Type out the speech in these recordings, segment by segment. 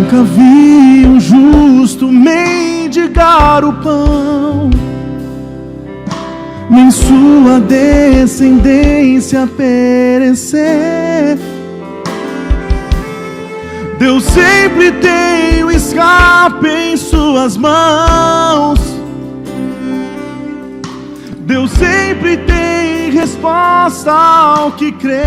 nunca vi um justo mendigar o pão, nem sua descendência perecer. Deus sempre tem um escape em suas mãos. Deus sempre tem resposta ao que crê.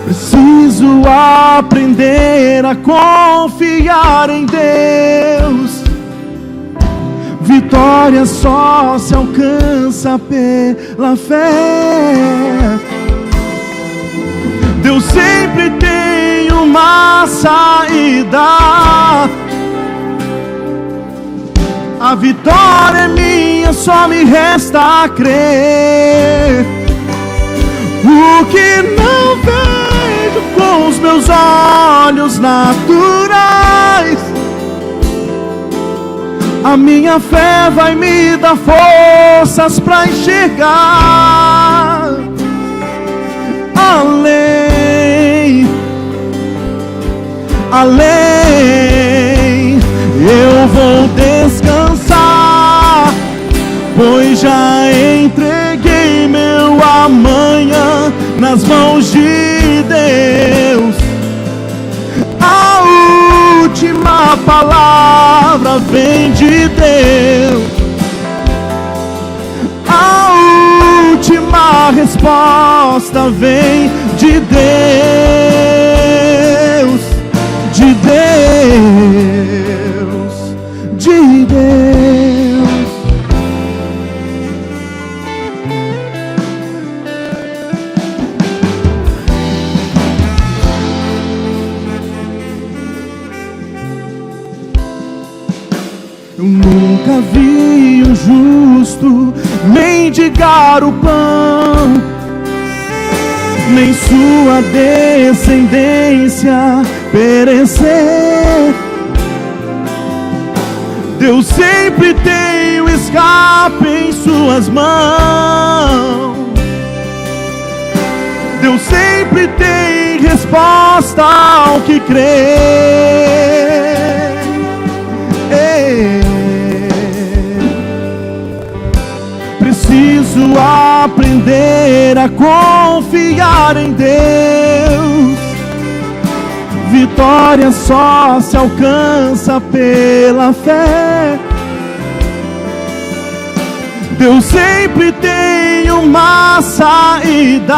Preciso aprender a confiar em Deus. Vitória só se alcança pela fé. Deus sempre tem uma saída. A vitória é minha, só me resta crer. O que não vejo com os meus olhos naturais, a minha fé vai me dar forças pra enxergar além, além. Eu vou descansar, pois já entreguei meu amanhã nas mãos de Deus. A última palavra vem de Deus. A última resposta vem de Deus. De Deus, de Deus. Eu nunca vi um justo mendigar o pão, nem sua descendência perecer. Deus sempre tem um escape em suas mãos. Deus sempre tem resposta ao que crê. Preciso aprender a confiar em Deus. Vitória só se alcança pela fé. Deus sempre tem uma saída.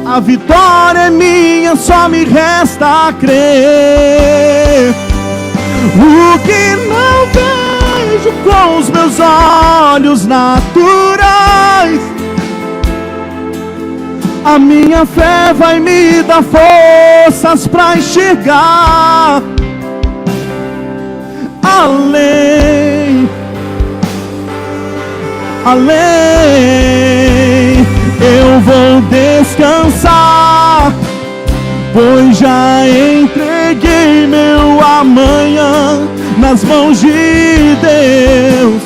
A vitória é minha, só me resta crer. O que não vejo com os meus olhos naturais, a minha fé vai me dar forças pra enxergar além, além. Eu vou descansar, pois já entreguei meu amanhã nas mãos de Deus.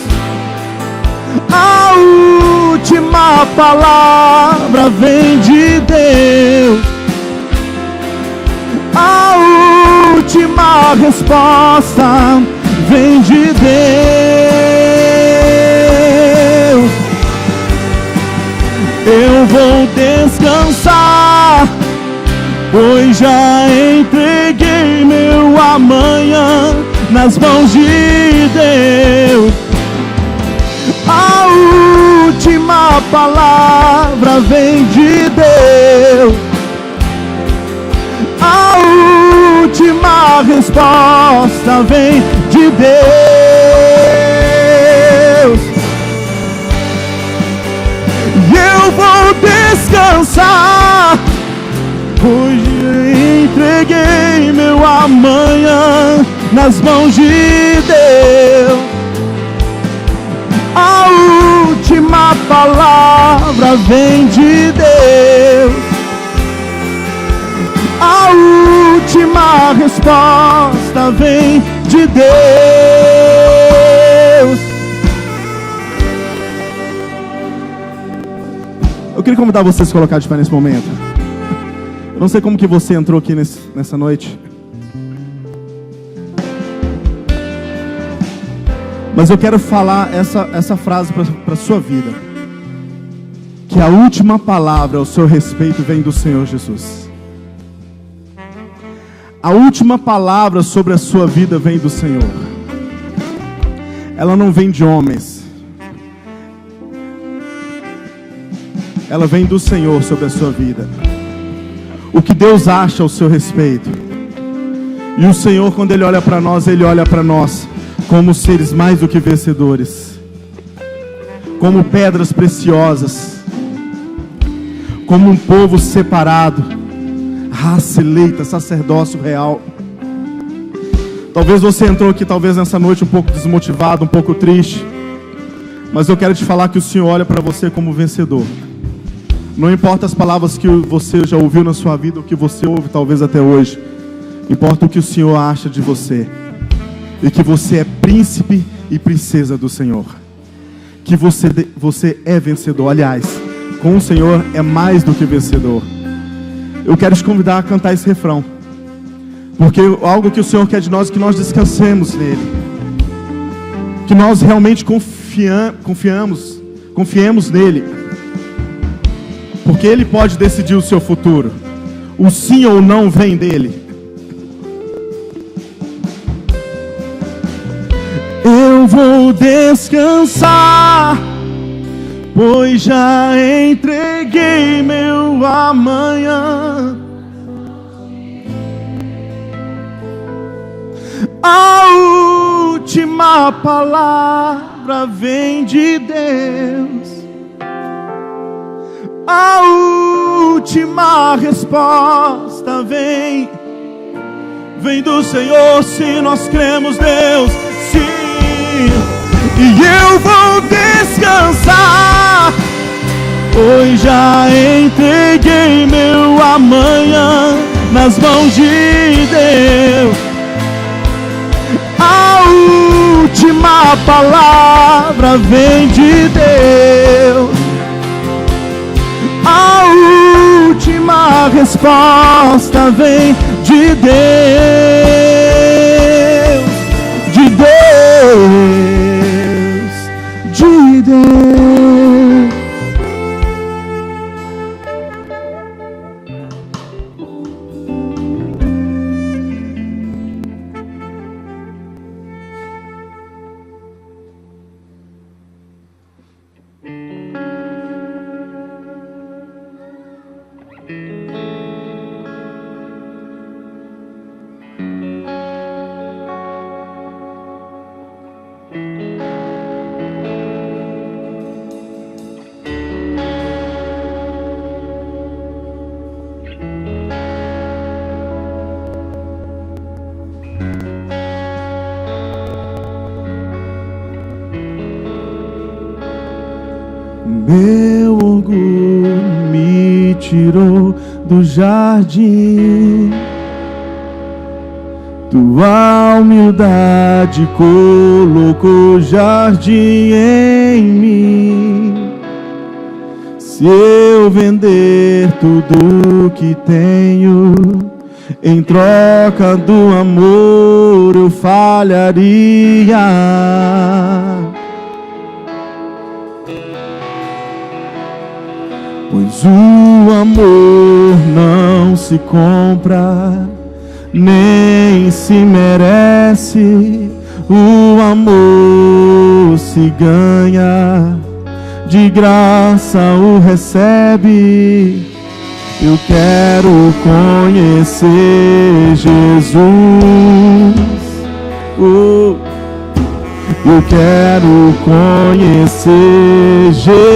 A última palavra vem de Deus. A última resposta vem de Deus. Eu vou descansar, pois já entreguei meu amanhã nas mãos de Deus. A última palavra vem de Deus. A última resposta vem de Deus. E eu vou descansar, pois entreguei meu amanhã nas mãos de Deus. A última palavra vem de Deus. A última resposta vem de Deus. Eu queria convidar você a se colocar de pé nesse momento. Eu não sei como que você entrou aqui nessa noite, mas eu quero falar essa frase para a sua vida. Que a última palavra ao seu respeito vem do Senhor Jesus. A última palavra sobre a sua vida vem do Senhor. Ela não vem de homens. Ela vem do Senhor sobre a sua vida. O que Deus acha ao seu respeito. E o Senhor, quando Ele olha para nós, Ele olha para nós como seres mais do que vencedores. Como pedras preciosas. Como um povo separado. Raça eleita, sacerdócio real. Talvez você entrou aqui, talvez nessa noite um pouco desmotivado, um pouco triste. Mas eu quero te falar que o Senhor olha para você como vencedor. Não importa as palavras que você já ouviu na sua vida, ou que você ouve talvez até hoje. Importa o que o Senhor acha de você. E que você é príncipe e princesa do Senhor. Que você é vencedor. Aliás, com o Senhor é mais do que vencedor. Eu quero te convidar a cantar esse refrão. Porque algo que o Senhor quer de nós é que nós descansemos nele. Que nós realmente confiemos nele. Porque Ele pode decidir o seu futuro. O sim ou não vem dele. Eu vou descansar, pois já entreguei meu amanhã. A última palavra vem de Deus. A última resposta vem do Senhor. Se nós cremos, Deus, sim. E eu vou descansar, pois já entreguei meu amanhã nas mãos de Deus. A última palavra vem de Deus. A última resposta vem de Deus. De Deus. De Deus. Meu orgulho me tirou do jardim, tua humildade colocou jardim em mim. Se eu vender tudo que tenho, em troca do amor eu falharia. Pois o amor não se compra, nem se merece. O amor se ganha, de graça o recebe. Eu quero conhecer Jesus. Eu quero conhecer Jesus.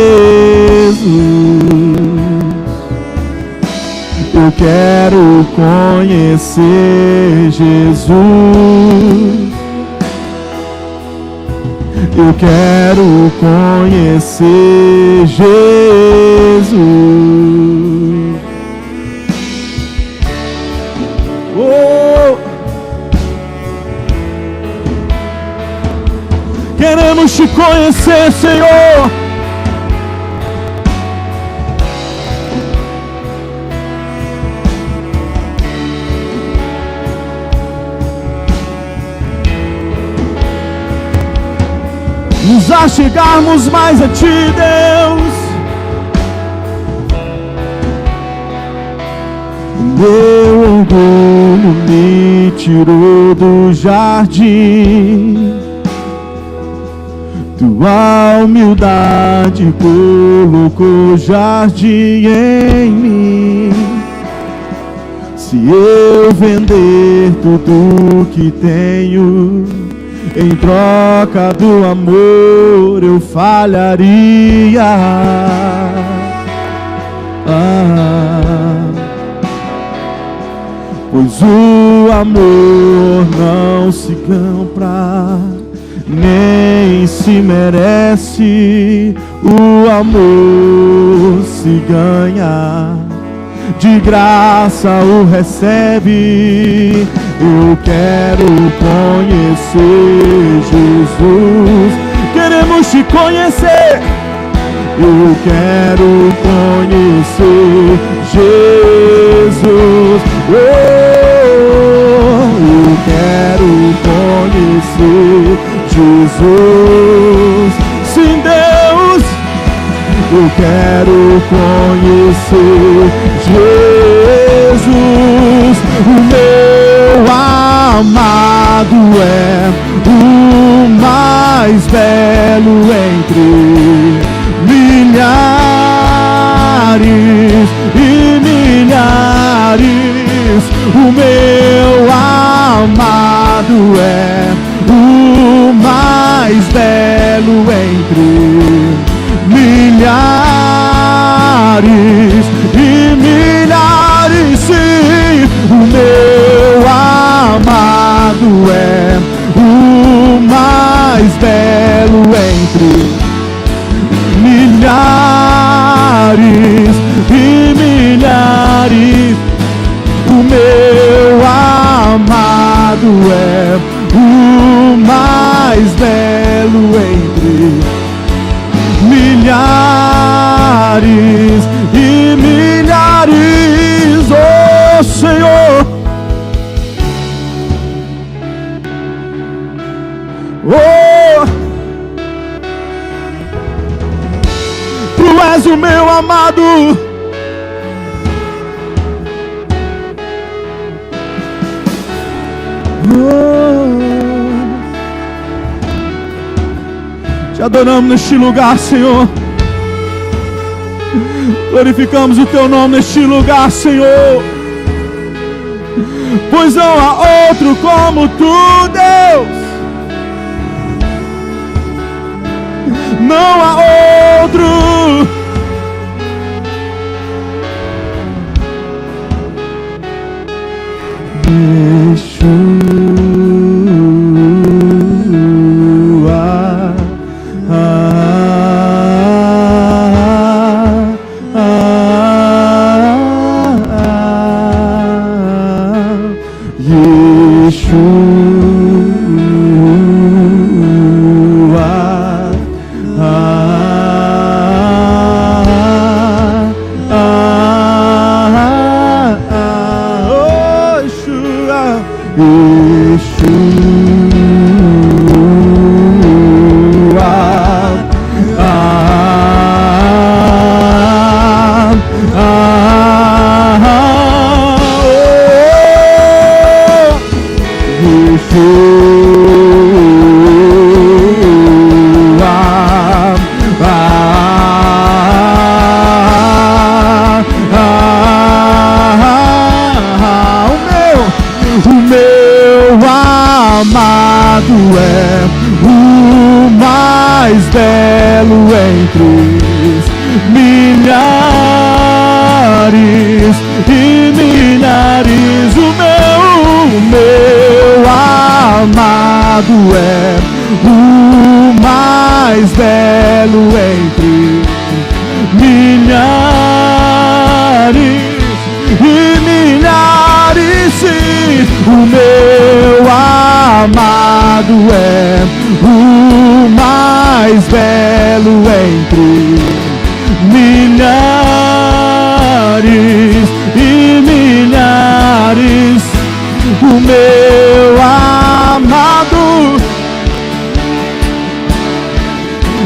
Eu quero conhecer Jesus. Eu quero conhecer Jesus. Oh! Queremos te conhecer, Senhor. nos achegarmos mais a Ti, Deus. Meu orgulho me tirou do jardim, Tua humildade colocou jardim em mim. Se eu vender tudo que tenho em troca do amor, eu falharia. Pois o amor não se compra, nem se merece. O amor se ganha, de graça o recebe. Eu quero conhecer Jesus, queremos Te conhecer. Eu quero conhecer Jesus. Eu quero conhecer Jesus. Sim, Deus, eu quero conhecer Jesus. O meu amado é o mais belo entre milhares e milhares. O meu amado é o mais belo entre milhares e milhares. Sim, o meu amado é o mais belo entre milhares e milhares. O meu amado é o mais belo entre milhares e milhares. Oh Senhor, oh, Tu és o meu amado. Te adoramos neste lugar, Senhor. Glorificamos o Teu nome neste lugar, Senhor. Pois não há outro como Tu, Deus. Não há outro.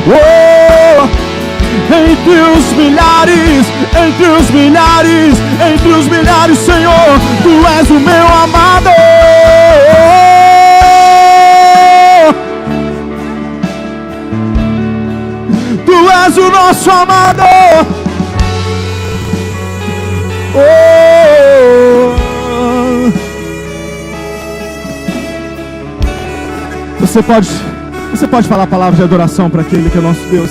Oh, entre os milhares, Senhor, Tu és o meu amado. Tu és o nosso amado. Oh, você pode falar palavras de adoração para aquele que é nosso Deus.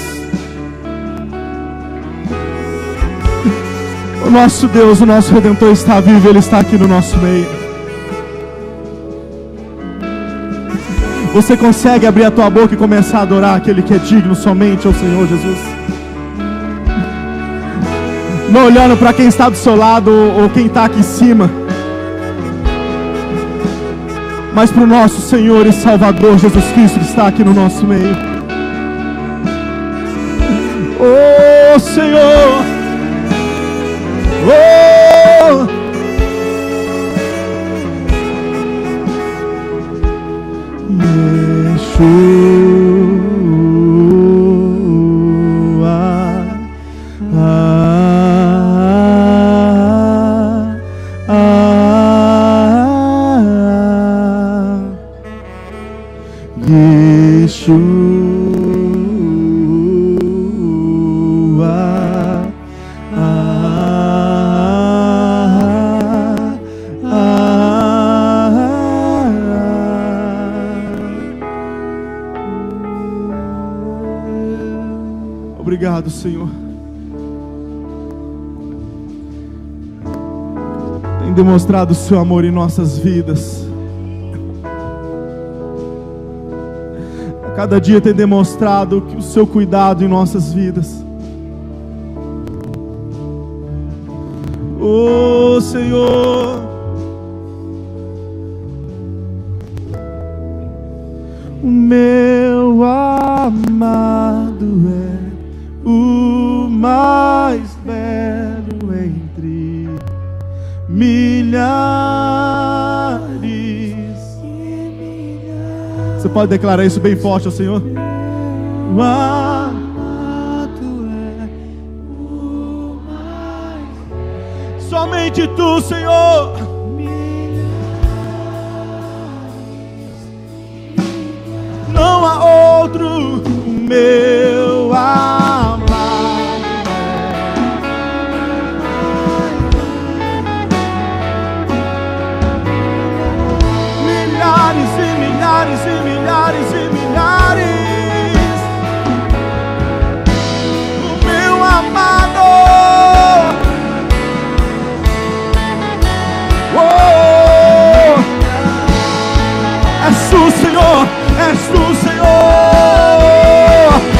O nosso Deus, o nosso Redentor está vivo, Ele está aqui no nosso meio. Você consegue abrir a tua boca e começar a adorar aquele que é digno somente ao Senhor Jesus? Não olhando para quem está do seu lado ou quem está aqui em cima, mas para o nosso Senhor e Salvador Jesus Cristo que está aqui no nosso meio. Oh Senhor, oh, Obrigado, Senhor. Tem demonstrado o seu amor em nossas vidas. A cada dia tem demonstrado o seu cuidado em nossas vidas. Oh, Senhor. O meu amado é o mais belo entre milhares. Você pode declarar isso bem forte ao Senhor? O amado é o mais. Somente Tu, Senhor. Não há outro. O meu amado milhares e milhares e milhares e milhares. O meu amado, oh, és Tu, Senhor, és Tu, Senhor.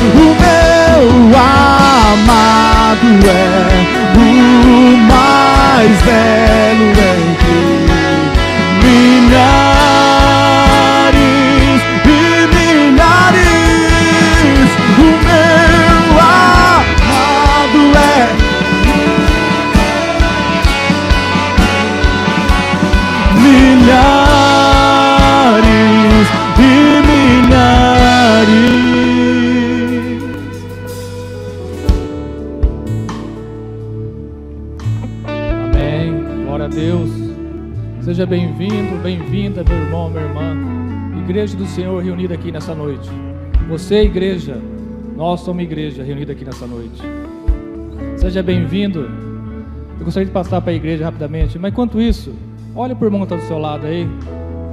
O meu amado é o mais belo entre milhares e milhares. O meu amado é milhares e milhares. Amém. Glória a Deus. Seja bem-vindo, bem-vinda, meu irmão, minha irmã. Igreja do Senhor reunida aqui nessa noite. Você, igreja, nós somos igreja reunida aqui nessa noite. Seja bem-vindo. Eu gostaria de passar para a igreja rapidamente, mas enquanto isso, olha para o irmão que está do seu lado aí.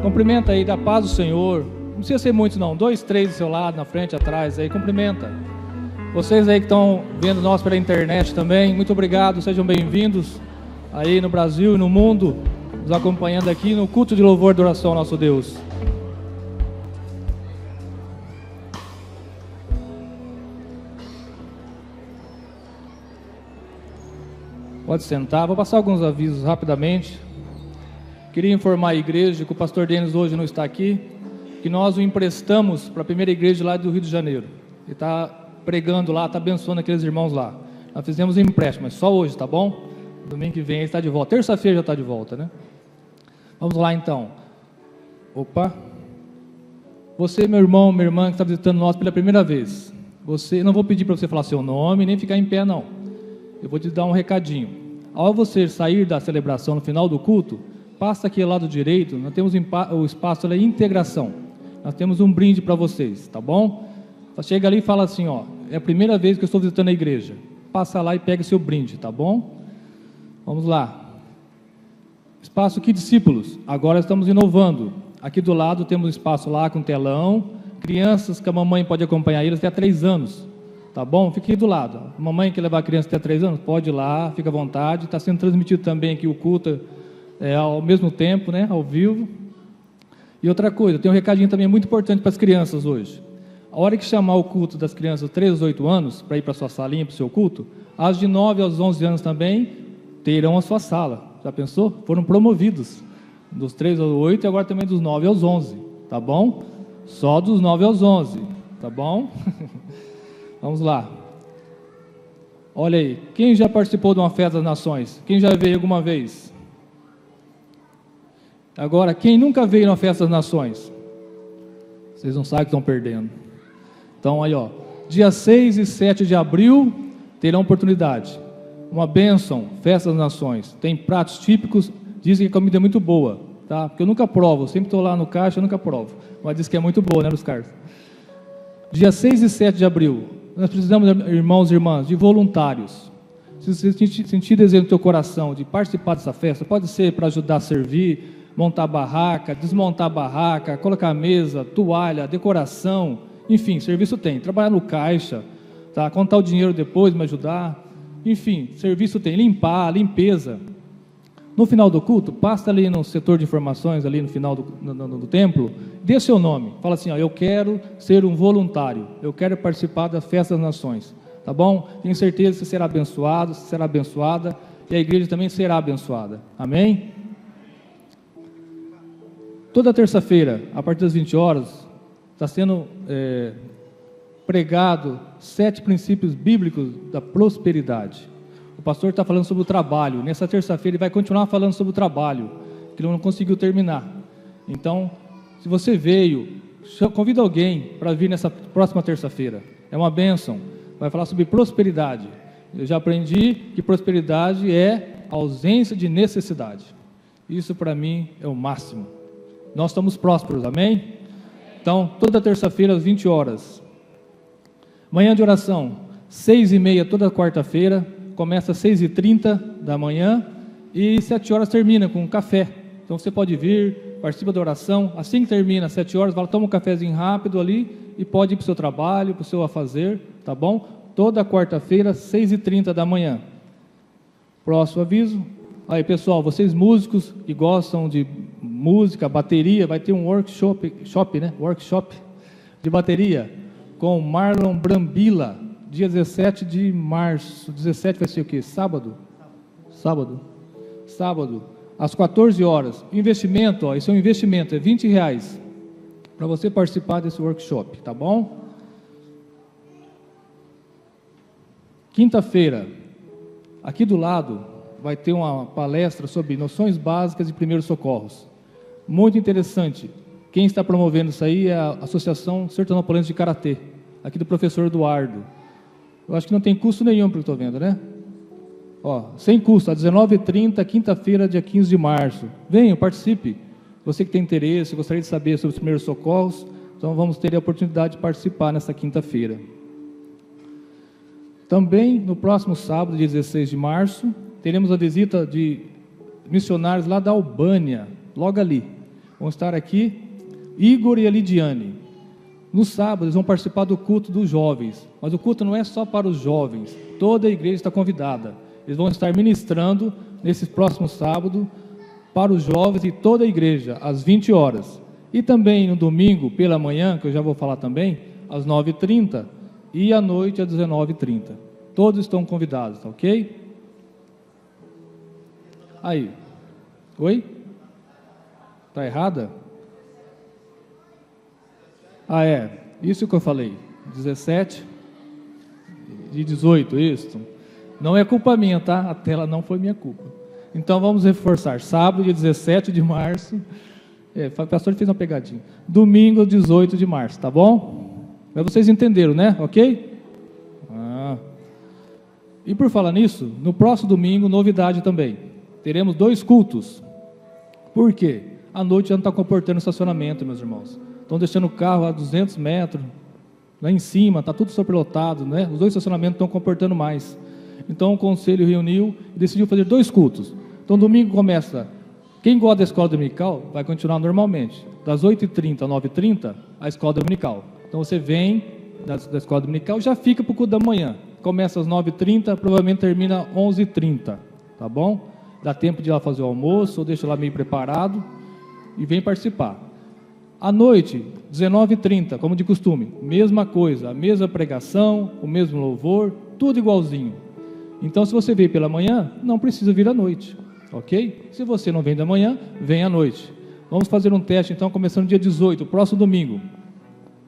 Cumprimenta aí, da paz do Senhor. Não precisa ser muitos não, 2, 3 do seu lado, na frente, atrás aí, cumprimenta. Vocês aí que estão vendo nós pela internet também, muito obrigado, sejam bem-vindos aí no Brasil e no mundo, nos acompanhando aqui no culto de louvor e adoração ao nosso Deus. Pode sentar, vou passar alguns avisos rapidamente. Queria informar a igreja que o pastor Denis hoje não está aqui, que nós o emprestamos para a primeira igreja lá do Rio de Janeiro. Ele está pregando lá, está abençoando aqueles irmãos lá. Nós fizemos um empréstimo, mas só hoje, tá bom? Domingo que vem ele está de volta. Terça-feira já está de volta, né? Vamos lá então. Opa! Você, meu irmão, minha irmã, que está visitando nós pela primeira vez. não vou pedir para você falar seu nome, nem ficar em pé, não. Eu vou te dar um recadinho. Ao você sair da celebração no final do culto, passa aqui ao lado direito, nós temos o espaço da integração. Nós temos um brinde para vocês, tá bom? Chega ali e fala assim, ó, é a primeira vez que eu estou visitando a igreja. Passa lá e pega seu brinde, tá bom? Vamos lá. Espaço aqui, discípulos. Agora estamos inovando. Aqui do lado temos um espaço lá com telão. Crianças que a mamãe pode acompanhar eles até 3 anos. Tá bom? Fique aqui do lado. A mamãe quer levar a criança até 3 anos? Pode ir lá, fica à vontade. Está sendo transmitido também aqui o culto ao mesmo tempo, né? Ao vivo. E outra coisa, tem um recadinho também muito importante para as crianças hoje. A hora que chamar o culto das crianças 3 aos 8 anos, para ir para a sua salinha, para o seu culto, as de 9 aos 11 anos também terão a sua sala. Já pensou? Foram promovidos. Dos 3 aos 8 e agora também dos 9 aos 11. Tá bom? Só dos 9 aos 11. Tá bom? Vamos lá. Olha aí. Quem já participou de uma festa das nações? Quem já veio alguma vez? Agora, quem nunca veio na festa das nações? Vocês não sabem que estão perdendo. Então, aí, ó. Dia 6 e 7 de abril terão oportunidade. Uma bênção, festa das nações. Tem pratos típicos. Dizem que a comida é muito boa, tá? Porque eu nunca provo. Sempre estou lá no caixa, eu nunca provo. Mas diz que é muito boa, né, Luiz Carlos? Dia 6 e 7 de abril. Nós precisamos, irmãos e irmãs, de voluntários. Se você sentir desejo no teu coração de participar dessa festa, pode ser para ajudar a servir, montar barraca, desmontar barraca, colocar mesa, toalha, decoração, enfim, serviço tem. Trabalhar no caixa, tá? Contar o dinheiro depois, me ajudar, enfim, serviço tem. Limpar, limpeza. No final do culto, passa ali no setor de informações, ali no final do templo, dê seu nome, fala assim, ó, eu quero ser um voluntário, eu quero participar da festa das nações, tá bom? Tenho certeza que você será abençoado, você será abençoada, e a igreja também será abençoada, amém? Toda terça-feira, a partir das 20 horas, está sendo pregado 7 princípios bíblicos da prosperidade. O pastor está falando sobre o trabalho. Nessa terça-feira ele vai continuar falando sobre o trabalho, que ele não conseguiu terminar. Então, se você veio, convida alguém para vir nessa próxima terça-feira. É uma bênção. Vai falar sobre prosperidade. Eu já aprendi que prosperidade é ausência de necessidade. Isso para mim é o máximo. Nós estamos prósperos, amém? Então, toda terça-feira às 20 horas. Manhã de oração, 6h30 toda quarta-feira. Começa às 6h30 da manhã e 7 horas termina com um café. Então você pode vir, participa da oração. Assim que termina, às 7 horas, toma um cafezinho rápido ali e pode ir para o seu trabalho, para o seu afazer, tá bom? Toda quarta-feira, 6h30 da manhã. Próximo aviso. Aí, pessoal, vocês músicos que gostam de música, bateria, vai ter um workshop de bateria com Marlon Brambila. Dia 17 de março, 17 vai ser o quê? Sábado, às 14 horas. Investimento, ó, isso é um investimento, é R$20 para você participar desse workshop, tá bom? Quinta-feira, aqui do lado, vai ter uma palestra sobre noções básicas de primeiros socorros. Muito interessante. Quem está promovendo isso aí é a Associação Sertanopolense de Karatê, aqui do professor Eduardo. Eu acho que não tem custo nenhum, pelo que estou vendo, né? Ó, sem custo, às 19h30, quinta-feira, dia 15 de março. Venha, participe. Você que tem interesse, gostaria de saber sobre os primeiros socorros, então vamos ter a oportunidade de participar nessa quinta-feira. Também, no próximo sábado, dia 16 de março, teremos a visita de missionários lá da Albânia, logo ali. Vão estar aqui Igor e a Lidiane. No sábado, eles vão participar do culto dos jovens. Mas o culto não é só para os jovens. Toda a igreja está convidada. Eles vão estar ministrando, nesse próximo sábado, para os jovens e toda a igreja, às 20 horas. E também no domingo, pela manhã, que eu já vou falar também, às 9h30, e à noite, às 19h30. Todos estão convidados, tá ok? Aí. Oi? Está errada? Ah, é. Isso que eu falei. 17 e 18, isso. Não é culpa minha, tá? A tela não foi minha culpa. Então, vamos reforçar. Sábado, dia 17 de março. O pastor fez uma pegadinha. Domingo, 18 de março, tá bom? Mas vocês entenderam, né? Ok? E por falar nisso, no próximo domingo, novidade também. Teremos 2 cultos. Por quê? À noite já não está comportando estacionamento, meus irmãos. Estão deixando o carro a 200 metros, lá em cima, está tudo superlotado, né? Os 2 estacionamentos estão comportando mais. Então o conselho reuniu e decidiu fazer 2 cultos. Então domingo começa, quem gosta da escola dominical vai continuar normalmente. Das 8h30 às 9h30, a escola dominical. Então você vem da escola dominical e já fica para o culto da manhã. Começa às 9h30, provavelmente termina às 11h30, tá bom? Dá tempo de ir lá fazer o almoço, ou deixa lá meio preparado e vem participar. À noite, 19h30, como de costume, mesma coisa, a mesma pregação, o mesmo louvor, tudo igualzinho. Então, se você veio pela manhã, não precisa vir à noite, ok? Se você não vem da manhã, vem à noite. Vamos fazer um teste, então, começando dia 18, próximo domingo.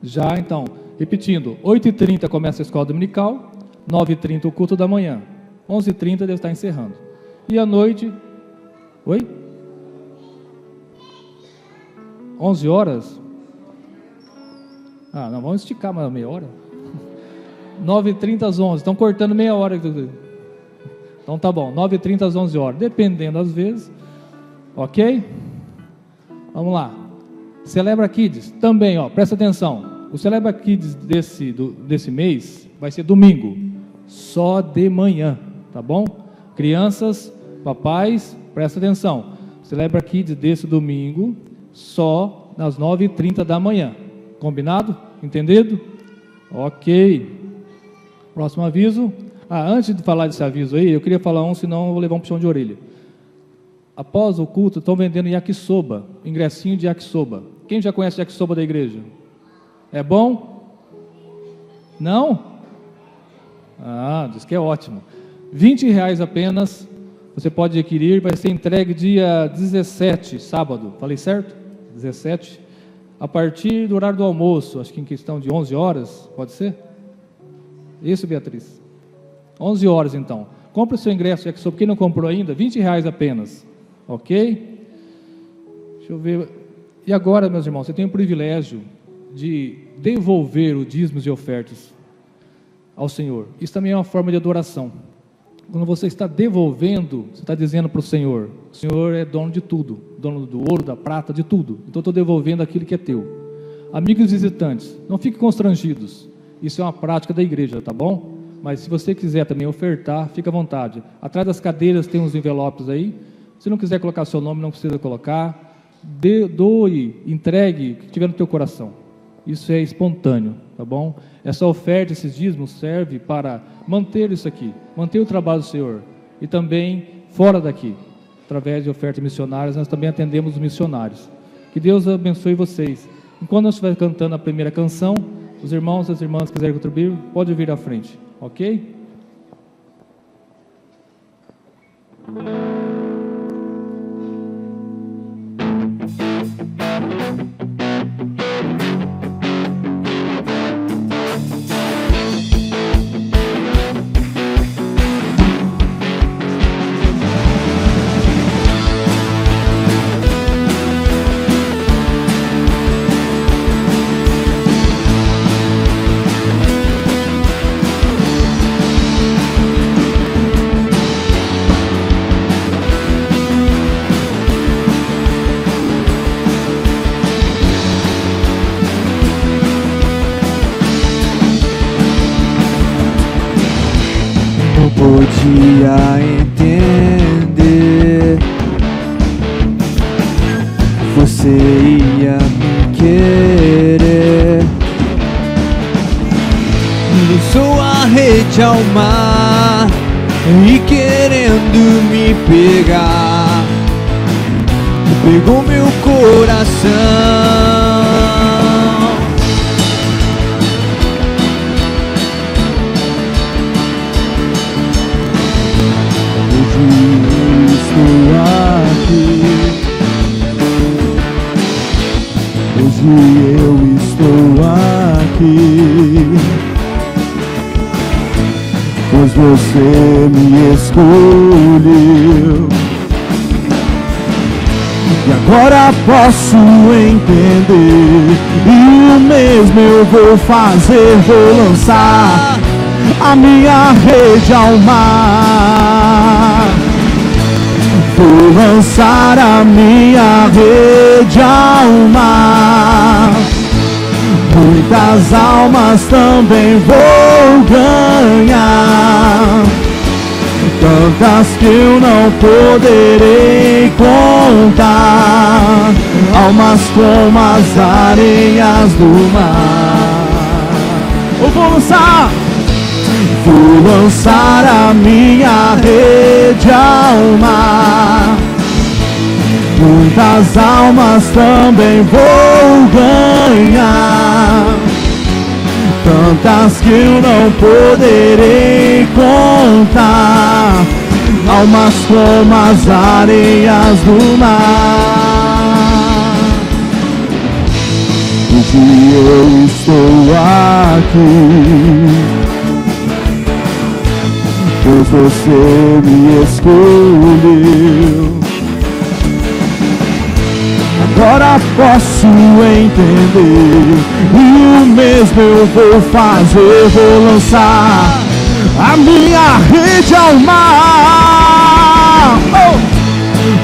Já, então, repetindo, 8h30 começa a escola dominical, 9h30 o culto da manhã, 11h30 deve estar encerrando. E à noite, 11 horas? Não, vamos esticar mais meia hora. 9h30 às 11, estão cortando meia hora. Então tá bom, 9h30 às 11 horas, dependendo às vezes, ok? Vamos lá. Celebra Kids, também, presta atenção. O Celebra Kids desse mês vai ser domingo, só de manhã, tá bom? Crianças, papais, presta atenção. Celebra Kids desse domingo, só nas 9h30 da manhã. Combinado? Entendido? Ok. Próximo aviso. Antes de falar desse aviso aí, eu queria falar senão eu vou levar um puxão de orelha. Após o culto, estão vendendo yakisoba, ingressinho de yakisoba. Quem já conhece yakisoba da igreja? É bom? Não? Diz que é ótimo. R$20 apenas, você pode adquirir, vai ser entregue dia 17, sábado. Falei certo? 17. A partir do horário do almoço, acho que em questão de 11 horas, pode ser? Isso, Beatriz? 11 horas, então. Compre o seu ingresso, quem não comprou ainda, R$20 apenas. Ok? Deixa eu ver. E agora, meus irmãos, você tem o privilégio de devolver os dízimos e ofertas ao Senhor. Isso também é uma forma de adoração. Quando você está devolvendo, você está dizendo para o Senhor é dono de tudo, dono do ouro, da prata, de tudo. Então, estou devolvendo aquilo que é teu. Amigos visitantes, não fiquem constrangidos. Isso é uma prática da igreja, tá bom? Mas se você quiser também ofertar, fica à vontade. Atrás das cadeiras tem uns envelopes aí. Se não quiser colocar seu nome, não precisa colocar. Doe, entregue o que tiver no teu coração. Isso é espontâneo, tá bom? Essa oferta, esses dízimos serve para manter isso aqui, manter o trabalho do Senhor. E também fora daqui, através de ofertas missionárias, nós também atendemos os missionários. Que Deus abençoe vocês. Enquanto nós estivermos cantando a primeira canção, os irmãos e as irmãs que quiserem contribuir, pode vir à frente, ok? Podia entender, você ia me querer. Lançou a rede ao mar e querendo me pegar, pegou meu coração. Hoje eu estou aqui, pois você me escolheu. E agora posso entender, e o mesmo eu vou fazer, vou lançar a minha rede ao mar. Vou lançar a minha rede ao mar. Muitas almas também vou ganhar, tantas que eu não poderei contar, almas como as areias do mar. Eu vou lançar a minha rede ao mar. Muitas almas também vou ganhar, tantas que eu não poderei contar, almas como as areias do mar. Hoje eu estou aqui, pois você me escolheu. Agora posso entender, e o mesmo eu vou fazer. Vou lançar a minha rede ao mar.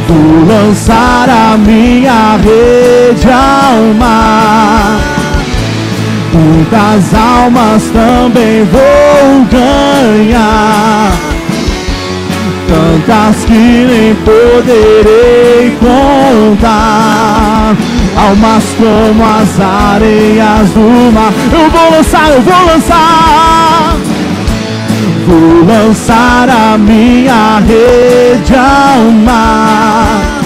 Vou lançar a minha rede ao mar. Muitas almas também vou ganhar, tantas que nem poderei contar, almas como as areias do mar. Eu vou lançar a minha rede ao mar.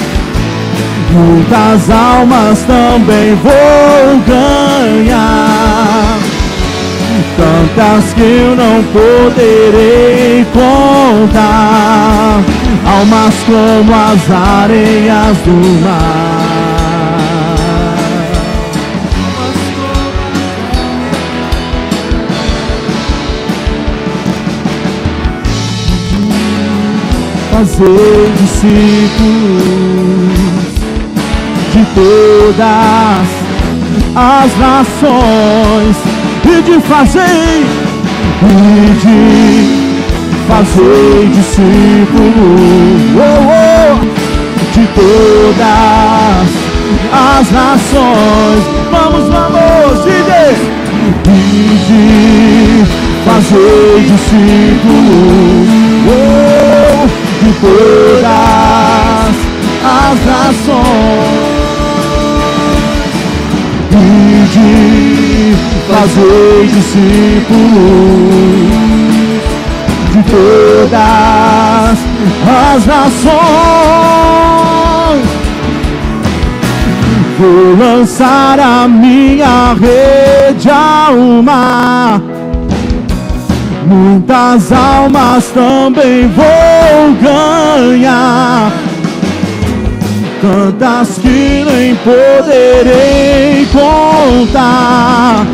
Muitas almas também vou ganhar, tantas que eu não poderei contar, almas como as areias do mar. Fazer discípulos de todas as nações, e de fazer discípulos de todas as nações. Vamos, dizer, e de fazer discípulos de todas as nações. E de fazer discípulos de todas as nações. Vou lançar a minha rede ao mar. Muitas almas também vou ganhar, tantas que nem poderei contar,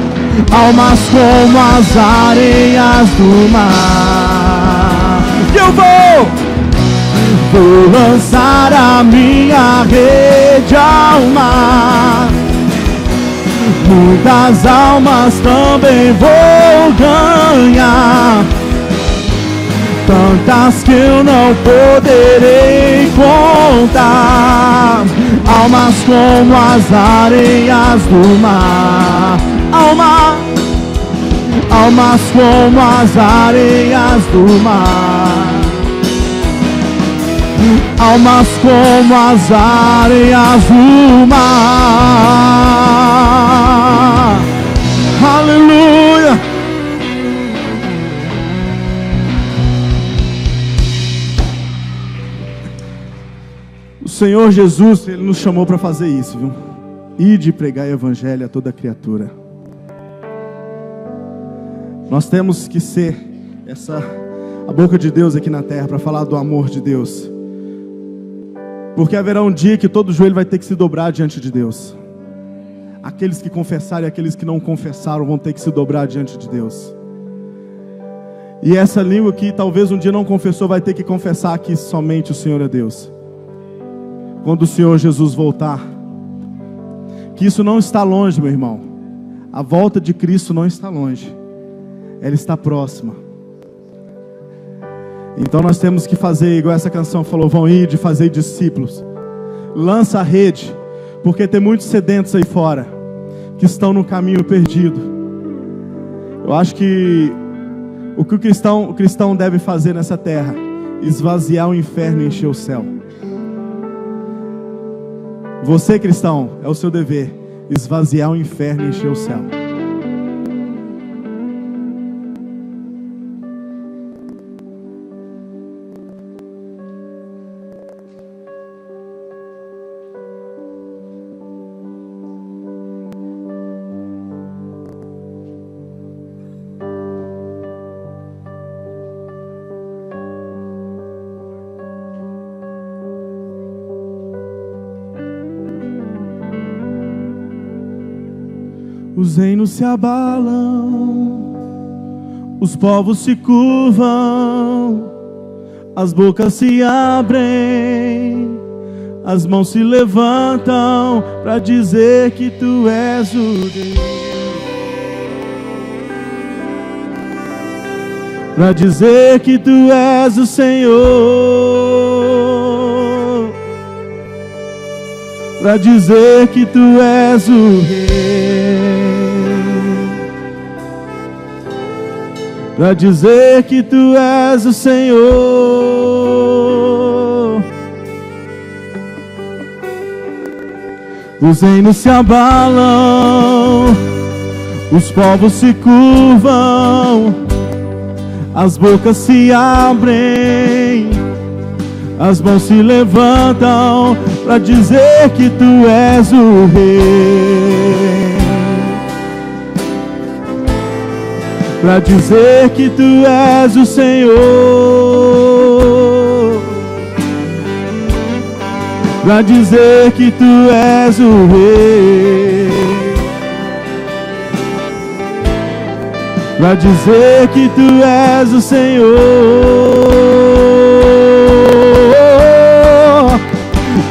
almas como as areias do mar. Eu vou lançar a minha rede ao mar. Muitas almas também vou ganhar, tantas que eu não poderei contar, almas como as areias do mar. Almas como as areias do mar. Almas como as areias do mar. Aleluia. O Senhor Jesus, Ele nos chamou para fazer isso, viu? Ide e pregar o evangelho a toda criatura. Nós temos que ser a boca de Deus aqui na terra para falar do amor de Deus. Porque haverá um dia que todo joelho vai ter que se dobrar diante de Deus. Aqueles que confessarem e aqueles que não confessaram vão ter que se dobrar diante de Deus. E essa língua que talvez um dia não confessou vai ter que confessar que somente o Senhor é Deus. Quando o Senhor Jesus voltar, que isso não está longe, meu irmão. A volta de Cristo não está longe. Ela está próxima. Então nós temos que fazer, igual essa canção falou, vão ir de fazer discípulos. Lança a rede, porque tem muitos sedentos aí fora, que estão no caminho perdido. Eu acho que o que o cristão deve fazer nessa terra, esvaziar o inferno e encher o céu. Você, cristão, é o seu dever, esvaziar o inferno e encher o céu. Os reinos se abalam, os povos se curvam, as bocas se abrem, as mãos se levantam para dizer que tu és o Deus, para dizer que tu és o Senhor, para dizer que tu és o Rei, para dizer que tu és o Senhor. Os reinos se abalam, os povos se curvam, as bocas se abrem, as mãos se levantam para dizer que tu és o Rei, para dizer que tu és o Senhor, para dizer que tu és o Rei, para dizer que tu és o Senhor.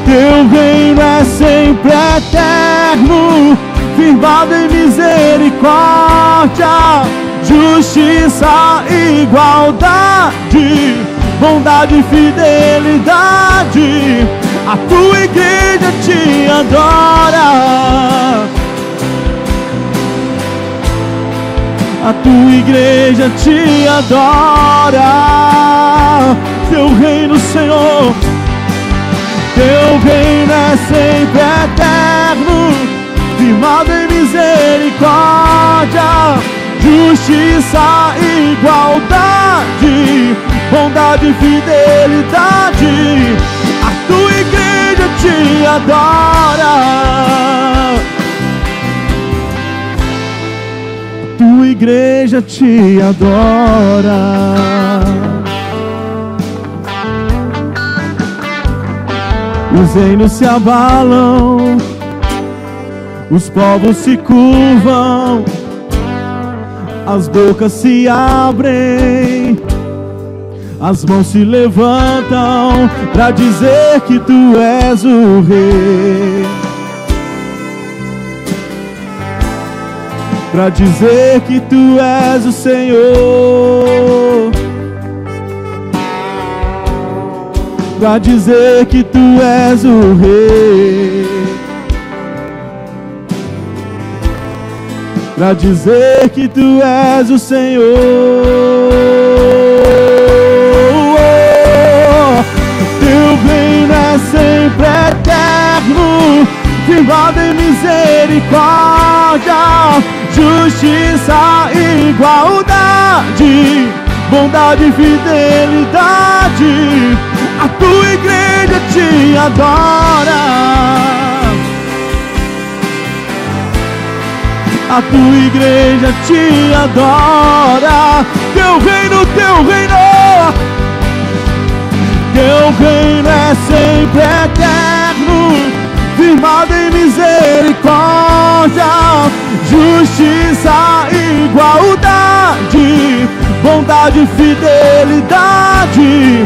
Teu reino é sempre eterno, firmado em misericórdia, justiça e igualdade, bondade e fidelidade. A tua igreja te adora, a tua igreja te adora. Teu reino, Senhor, teu reino é sempre eterno, firmado em misericórdia, justiça e igualdade, bondade e fidelidade. A tua igreja te adora, a tua igreja te adora. Os reinos se abalam, os povos se curvam, as bocas se abrem, as mãos se levantam para dizer que tu és o Rei, para dizer que tu és o Senhor, para dizer que tu és o Rei, para dizer que tu és o Senhor. Teu reino é sempre eterno, firmado em misericórdia, justiça e igualdade, bondade e fidelidade. A tua igreja te adora, a tua igreja te adora. Teu reino, teu reino, teu reino é sempre eterno, firmado em misericórdia, justiça e igualdade, bondade e fidelidade.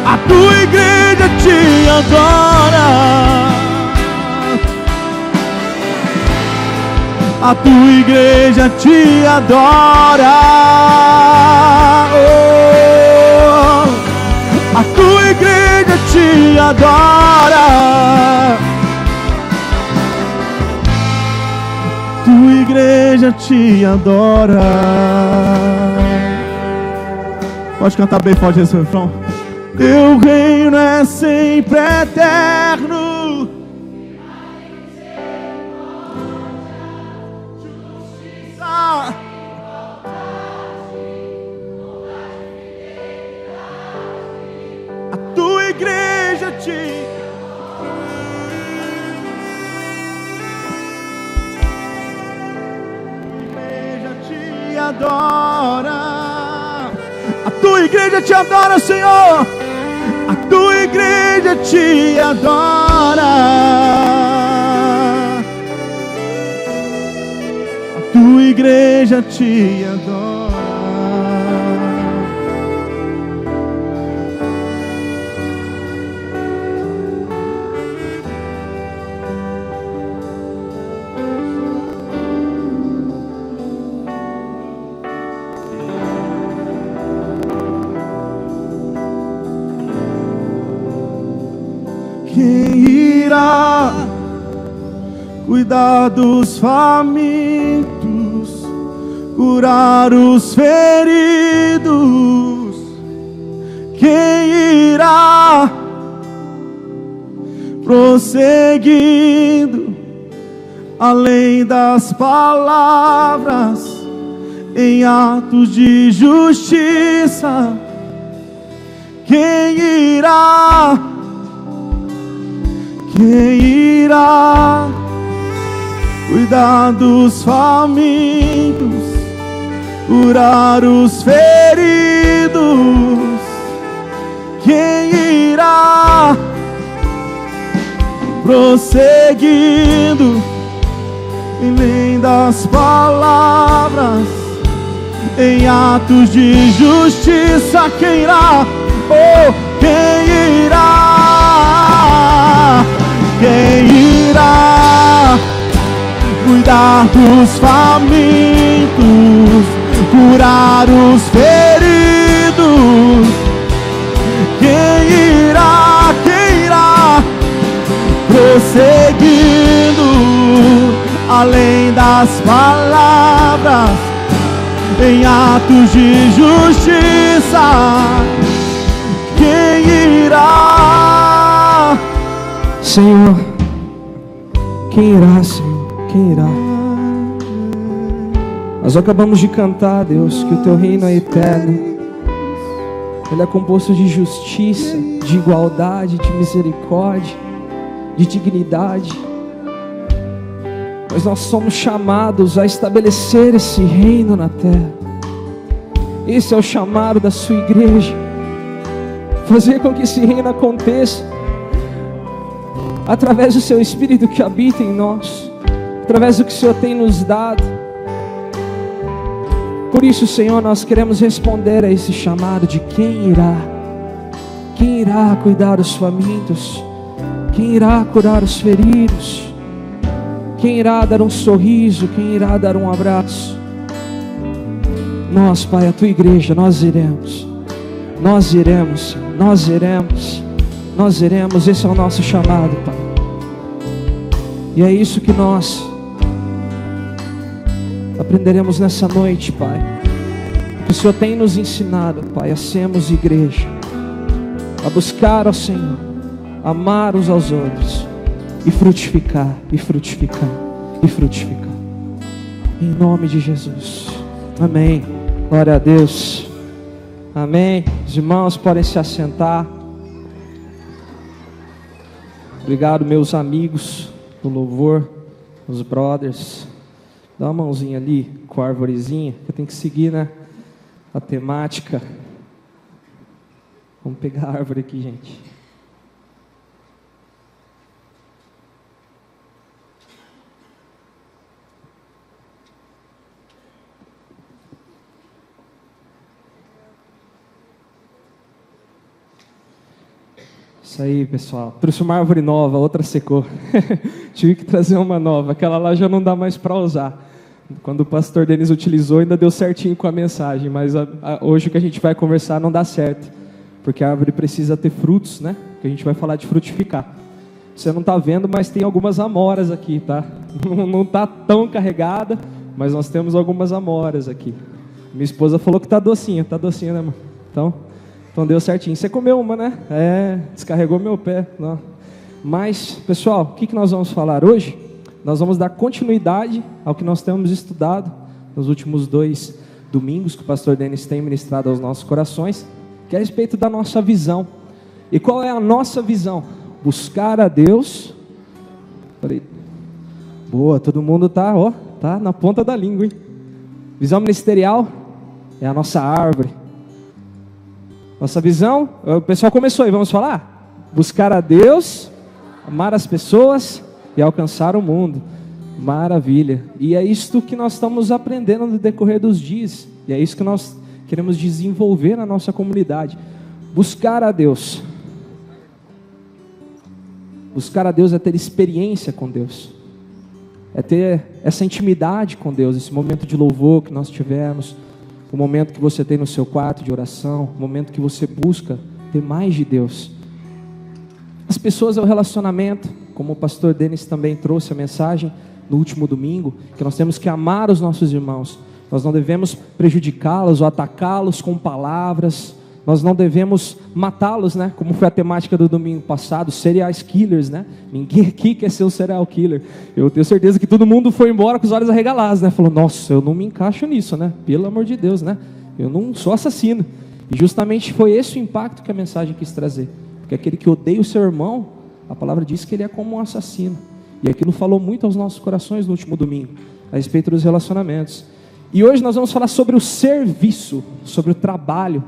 A tua igreja te adora, a tua igreja te adora. Oh, te adora. Pode cantar bem forte esse refrão. Teu reino é sempre eterno. Justiça. A tua igreja te adora. A tua igreja te adora, Senhor. A tua igreja te adora. A tua igreja te adora. Quem irá cuidar dos famintos, curar os feridos? Quem irá prosseguindo além das palavras em atos de justiça? Quem irá? Quem irá cuidar dos famintos, curar os feridos? Quem irá prosseguindo além das palavras em atos de justiça? Quem irá? Oh, quem irá? Quem irá cuidar dos famintos, curar os feridos? Quem irá? Quem irá prosseguindo além das palavras em atos de justiça? Quem irá? Senhor, quem irá, Senhor? Quem irá? Nós acabamos de cantar, Deus, que o teu reino é eterno. Ele é composto de justiça, de igualdade, de misericórdia, de dignidade. Mas nós somos chamados a estabelecer esse reino na terra. Esse é o chamado da sua igreja. Fazer com que esse reino aconteça através do seu Espírito que habita em nós, através do que o Senhor tem nos dado. Por isso, Senhor, nós queremos responder a esse chamado de quem irá. Quem irá cuidar dos famintos? Quem irá curar os feridos? Quem irá dar um sorriso? Quem irá dar um abraço? Nós, Pai, a tua igreja, nós iremos. Nós iremos, Senhor. Nós iremos. Nós iremos, esse é o nosso chamado, Pai. E é isso que nós aprenderemos nessa noite, Pai. Que o Senhor tem nos ensinado, Pai, a sermos igreja, a buscar ao Senhor, amar uns aos outros e frutificar, e frutificar, e frutificar. Em nome de Jesus. Amém. Glória a Deus. Amém. Os irmãos podem se assentar. Obrigado, meus amigos do louvor, os brothers. Dá uma mãozinha ali com a arvorezinha, que eu tenho que seguir, né, a temática. Vamos pegar a árvore aqui, gente. Isso aí, pessoal. Trouxe uma árvore nova, outra secou. Tive que trazer uma nova. Aquela lá já não dá mais para usar. Quando o pastor Denis utilizou, ainda deu certinho com a mensagem. Mas hoje o que a gente vai conversar não dá certo. Porque a árvore precisa ter frutos, né? Que a gente vai falar de frutificar. Você não está vendo, mas tem algumas amoras aqui, tá? Não está tão carregada, mas nós temos algumas amoras aqui. Minha esposa falou que tá docinha, né, mano? Então deu certinho. Você comeu uma, né? Descarregou meu pé. Não. Mas, pessoal, o que nós vamos falar hoje? Nós vamos dar continuidade ao que nós temos estudado nos últimos 2 domingos que o pastor Denis tem ministrado aos nossos corações, que é a respeito da nossa visão. E qual é a nossa visão? Buscar a Deus. Boa, todo mundo tá na ponta da língua, hein? Visão ministerial é a nossa árvore. Nossa visão, o pessoal começou aí, vamos falar? Buscar a Deus, amar as pessoas e alcançar o mundo. Maravilha. E é isto que nós estamos aprendendo no decorrer dos dias. E é isso que nós queremos desenvolver na nossa comunidade. Buscar a Deus. Buscar a Deus é ter experiência com Deus. É ter essa intimidade com Deus, esse momento de louvor que nós tivemos, o momento que você tem no seu quarto de oração, o momento que você busca ter mais de Deus. As pessoas é o relacionamento, como o pastor Denis também trouxe a mensagem no último domingo, que nós temos que amar os nossos irmãos. Nós não devemos prejudicá-los ou atacá-los com palavras. Nós não devemos matá-los, né? Como foi a temática do domingo passado, serial killers, né? Ninguém aqui quer ser um serial killer. Eu tenho certeza que todo mundo foi embora com os olhos arregalados, né? Falou, nossa, eu não me encaixo nisso, né? Pelo amor de Deus, né? Eu não sou assassino. E justamente foi esse o impacto que a mensagem quis trazer. Porque aquele que odeia o seu irmão, a palavra diz que ele é como um assassino. E aquilo falou muito aos nossos corações no último domingo, a respeito dos relacionamentos. E hoje nós vamos falar sobre o serviço, sobre o trabalho,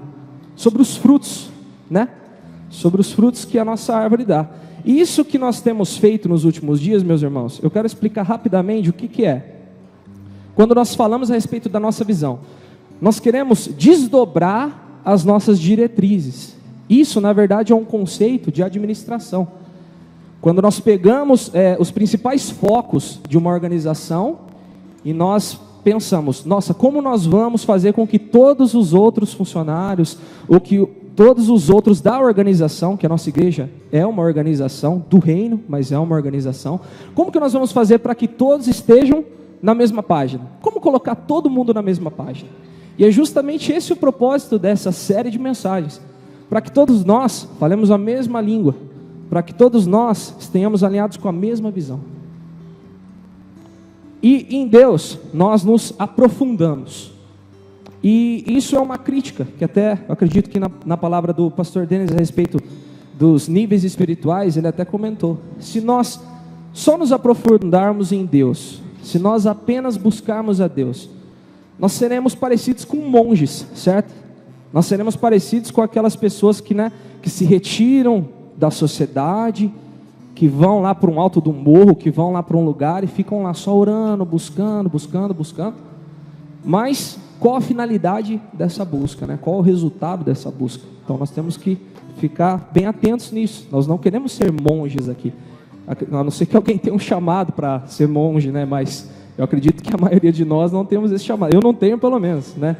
sobre os frutos, né? Sobre os frutos que a nossa árvore dá. E isso que nós temos feito nos últimos dias, meus irmãos, eu quero explicar rapidamente o que é. Quando nós falamos a respeito da nossa visão, nós queremos desdobrar as nossas diretrizes. Isso, na verdade, é um conceito de administração. Quando nós pegamos os principais focos de uma organização e nós pensamos, nossa, como nós vamos fazer com que todos os outros funcionários, ou que todos os outros da organização, que a nossa igreja é uma organização do reino, mas é uma organização, como que nós vamos fazer para que todos estejam na mesma página? Como colocar todo mundo na mesma página? E é justamente esse o propósito dessa série de mensagens, para que todos nós falemos a mesma língua, para que todos nós estejamos alinhados com a mesma visão. E em Deus nós nos aprofundamos. E isso é uma crítica, que até eu acredito que na palavra do pastor Denis a respeito dos níveis espirituais, ele até comentou. Se nós só nos aprofundarmos em Deus, se nós apenas buscarmos a Deus, nós seremos parecidos com monges, certo? Nós seremos parecidos com aquelas pessoas que se retiram da sociedade, que vão lá para um alto de um morro, que vão lá para um lugar e ficam lá só orando, buscando. Mas qual a finalidade dessa busca, né? Qual o resultado dessa busca? Então nós temos que ficar bem atentos nisso. Nós não queremos ser monges aqui, a não ser que alguém tenha um chamado para ser monge, né? Mas eu acredito que a maioria de nós não temos esse chamado. Eu não tenho, pelo menos, né?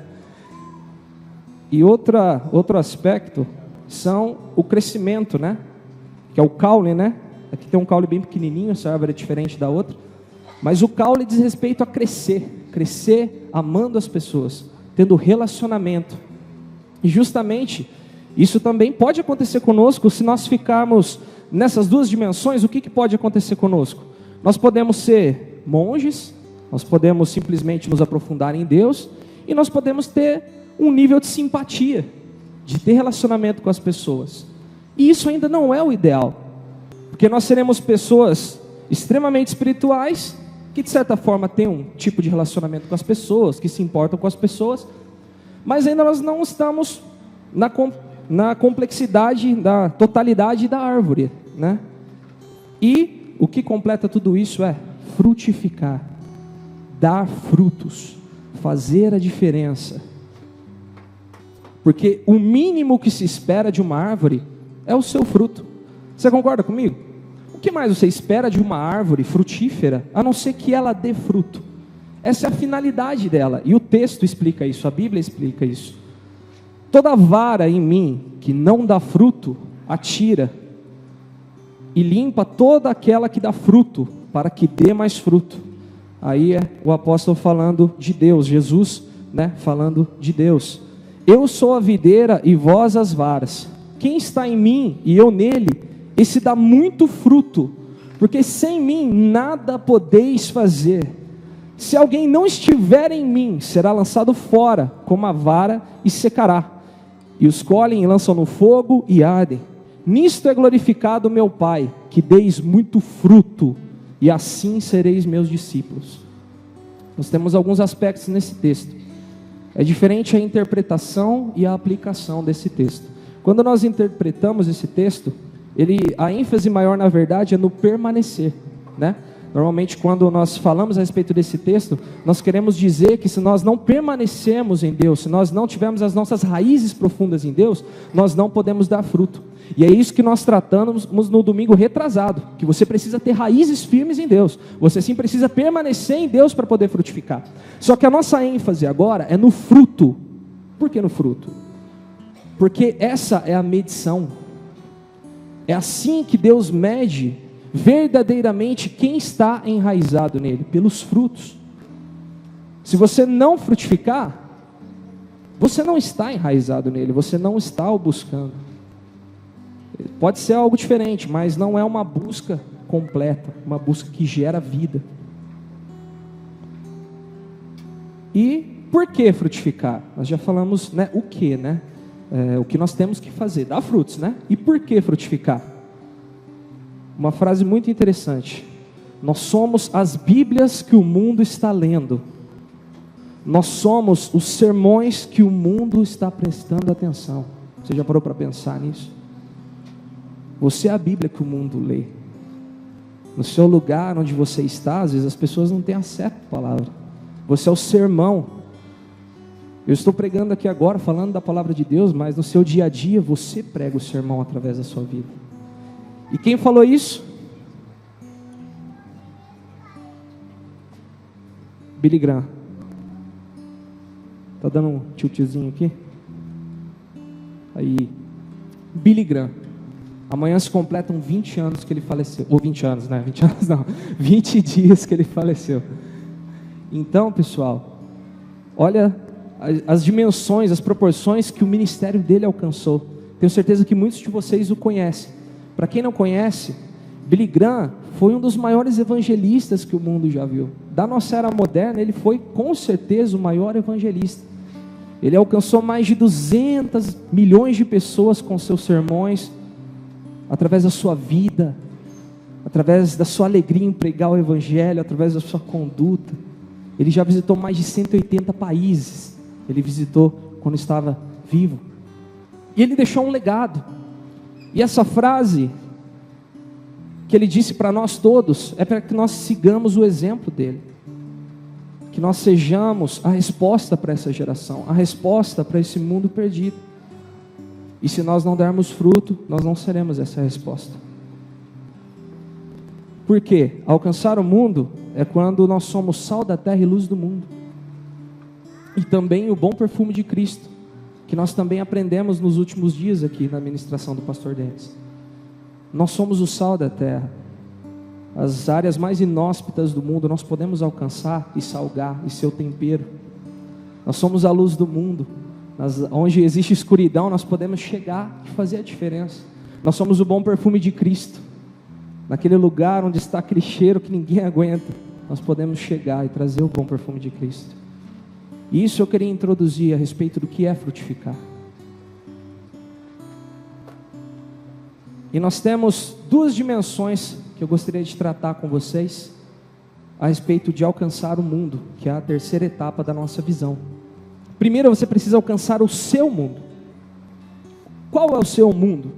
E outro aspecto são o crescimento, né? Que é o caule, né? Aqui tem um caule bem pequenininho, essa árvore é diferente da outra. Mas o caule diz respeito a crescer amando as pessoas, tendo relacionamento. E justamente, isso também pode acontecer conosco se nós ficarmos nessas duas dimensões. O que pode acontecer conosco? Nós podemos ser monges, nós podemos simplesmente nos aprofundar em Deus, e nós podemos ter um nível de simpatia, de ter relacionamento com as pessoas. E isso ainda não é o ideal, porque nós seremos pessoas extremamente espirituais, que de certa forma têm um tipo de relacionamento com as pessoas, que se importam com as pessoas, mas ainda nós não estamos na complexidade, da totalidade da árvore, né? E o que completa tudo isso é frutificar, dar frutos, fazer a diferença. Porque o mínimo que se espera de uma árvore é o seu fruto. Você concorda comigo? O que mais você espera de uma árvore frutífera, a não ser que ela dê fruto? Essa é a finalidade dela, e o texto explica isso, a Bíblia explica isso. Toda vara em mim que não dá fruto, atira, e limpa toda aquela que dá fruto, para que dê mais fruto. Aí é o apóstolo falando de Deus, Jesus, né, falando de Deus. Eu sou a videira e vós as varas. Quem está em mim e eu nele, esse dá muito fruto, porque sem mim nada podeis fazer. Se alguém não estiver em mim, será lançado fora como a vara e secará. E os colhem e lançam no fogo e ardem. Nisto é glorificado meu Pai, que deis muito fruto, e assim sereis meus discípulos. Nós temos alguns aspectos nesse texto. É diferente a interpretação e a aplicação desse texto. Quando nós interpretamos esse texto, a ênfase maior, na verdade, é no permanecer, né? Normalmente, quando nós falamos a respeito desse texto, nós queremos dizer que se nós não permanecemos em Deus, se nós não tivermos as nossas raízes profundas em Deus, nós não podemos dar fruto. E é isso que nós tratamos no domingo retrasado, que você precisa ter raízes firmes em Deus. Você sim precisa permanecer em Deus para poder frutificar. Só que a nossa ênfase agora é no fruto. Por que no fruto? Porque essa é a medição. É assim que Deus mede verdadeiramente quem está enraizado nele, pelos frutos. Se você não frutificar, você não está enraizado nele, você não está o buscando. Pode ser algo diferente, mas não é uma busca completa, uma busca que gera vida. E por que frutificar? Nós já falamos, né, o que, né? O que nós temos que fazer, dar frutos, né? E por que frutificar? Uma frase muito interessante. Nós somos as Bíblias que o mundo está lendo. Nós somos os sermões que o mundo está prestando atenção. Você já parou para pensar nisso? Você é a Bíblia que o mundo lê. No seu lugar onde você está, às vezes as pessoas não têm acesso à palavra. Você é o sermão. Eu estou pregando aqui agora, falando da palavra de Deus, mas no seu dia a dia você prega o sermão através da sua vida. E quem falou isso? Billy Graham. Tá dando um tiltzinho aqui? Aí. Billy Graham. Amanhã se completam 20 anos que ele faleceu. Ou 20 anos, né? 20 anos não. 20 dias que ele faleceu. Então, pessoal, olha as dimensões, as proporções que o ministério dele alcançou. Tenho certeza que muitos de vocês o conhecem. Para quem não conhece, Billy Graham foi um dos maiores evangelistas que o mundo já viu. Da nossa era moderna, ele foi com certeza o maior evangelista. Ele alcançou mais de 200 milhões de pessoas com seus sermões, através da sua vida, através da sua alegria em pregar o evangelho, através da sua conduta. Ele já visitou mais de 180 países. Ele visitou quando estava vivo. E ele deixou um legado. E essa frase que ele disse para nós todos é para que nós sigamos o exemplo dele, que nós sejamos a resposta para essa geração, a resposta para esse mundo perdido. E se nós não dermos fruto, nós não seremos essa resposta. Por quê? Alcançar o mundo é quando nós somos sal da terra e luz do mundo, e também o bom perfume de Cristo, que nós também aprendemos nos últimos dias aqui na ministração do pastor Denis. Nós somos o sal da terra. As áreas mais inóspitas do mundo nós podemos alcançar e salgar e ser o tempero. Nós somos a luz do mundo. Onde existe escuridão nós podemos chegar e fazer a diferença. Nós somos o bom perfume de Cristo. Naquele lugar onde está aquele cheiro que ninguém aguenta, nós podemos chegar e trazer o bom perfume de Cristo. E isso eu queria introduzir a respeito do que é frutificar. E nós temos duas dimensões que eu gostaria de tratar com vocês a respeito de alcançar o mundo, que é a terceira etapa da nossa visão. Primeiro, você precisa alcançar o seu mundo. Qual é o seu mundo?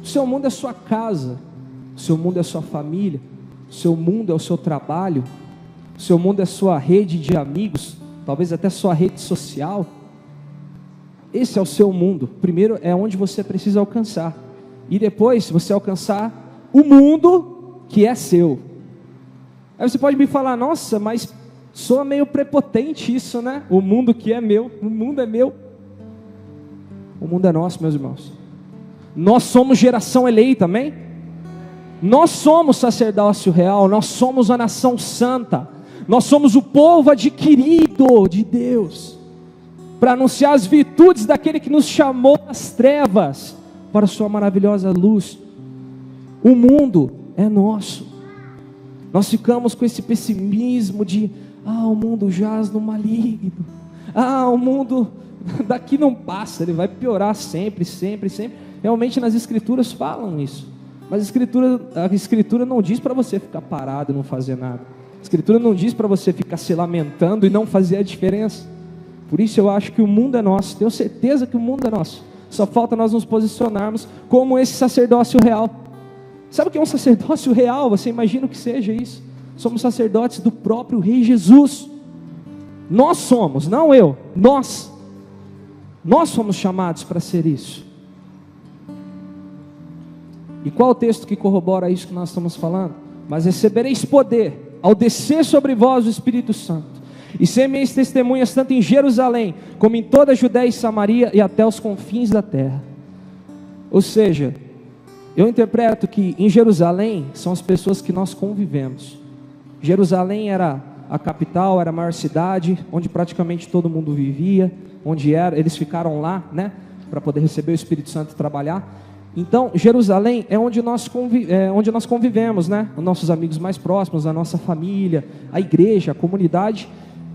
O seu mundo é a sua casa, o seu mundo é a sua família, o seu mundo é o seu trabalho, o seu mundo é a sua rede de amigos, talvez até sua rede social. Esse é o seu mundo. Primeiro é onde você precisa alcançar. E depois você alcançar o mundo que é seu. Aí você pode me falar, nossa, mas soa meio prepotente isso, né? O mundo que é meu, o mundo é meu. O mundo é nosso, meus irmãos. Nós somos geração eleita, amém? Nós somos sacerdócio real, nós somos a nação santa. Nós somos o povo adquirido de Deus, para anunciar as virtudes daquele que nos chamou das trevas para a sua maravilhosa luz. O mundo é nosso. Nós ficamos com esse pessimismo de, o mundo jaz no maligno. O mundo daqui não passa, ele vai piorar sempre, sempre, sempre. Realmente nas escrituras falam isso. Mas a escritura não diz para você ficar parado e não fazer nada. A escritura não diz para você ficar se lamentando e não fazer a diferença. Por isso eu acho que o mundo é nosso. Tenho certeza que o mundo é nosso. Só falta nós nos posicionarmos como esse sacerdócio real. Sabe o que é um sacerdócio real? Você imagina o que seja isso? Somos sacerdotes do próprio Rei Jesus. Nós somos, não eu, nós fomos chamados para ser isso. E qual o texto que corrobora isso que nós estamos falando? Mas recebereis poder ao descer sobre vós o Espírito Santo, e ser minhas testemunhas tanto em Jerusalém, como em toda a Judéia e Samaria, e até os confins da terra. Ou seja, eu interpreto que em Jerusalém são as pessoas que nós convivemos. Jerusalém era a capital, era a maior cidade, onde praticamente todo mundo vivia, eles ficaram lá, né, para poder receber o Espírito Santo e trabalhar. Então, Jerusalém é onde nós convivemos, né, os nossos amigos mais próximos, a nossa família, a igreja, a comunidade.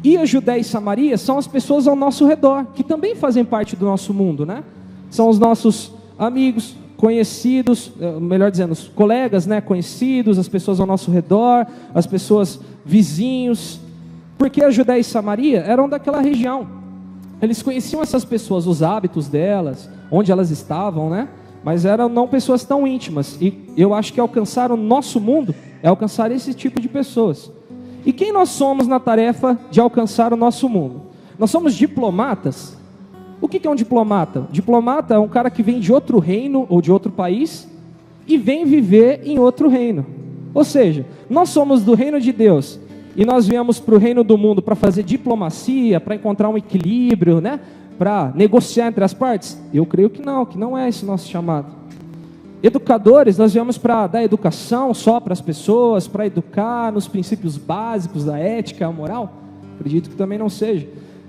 E a Judéia e Samaria são as pessoas ao nosso redor, que também fazem parte do nosso mundo, né? São os nossos amigos, conhecidos, melhor dizendo, os colegas, né, conhecidos, as pessoas ao nosso redor, as pessoas vizinhos. Porque a Judéia e Samaria eram daquela região. Eles conheciam essas pessoas, os hábitos delas, onde elas estavam, né? Mas eram não pessoas tão íntimas. E eu acho que alcançar o nosso mundo é alcançar esse tipo de pessoas. E quem nós somos na tarefa de alcançar o nosso mundo? Nós somos diplomatas. O que é um diplomata? Diplomata é um cara que vem de outro reino ou de outro país e vem viver em outro reino. Ou seja, nós somos do reino de Deus e nós viemos para o reino do mundo para fazer diplomacia, para encontrar um equilíbrio, né? Para negociar entre as partes? Eu creio que não é esse nosso chamado. Educadores, nós viemos para dar educação só para as pessoas, para educar nos princípios básicos da ética, a moral? Acredito que também não seja.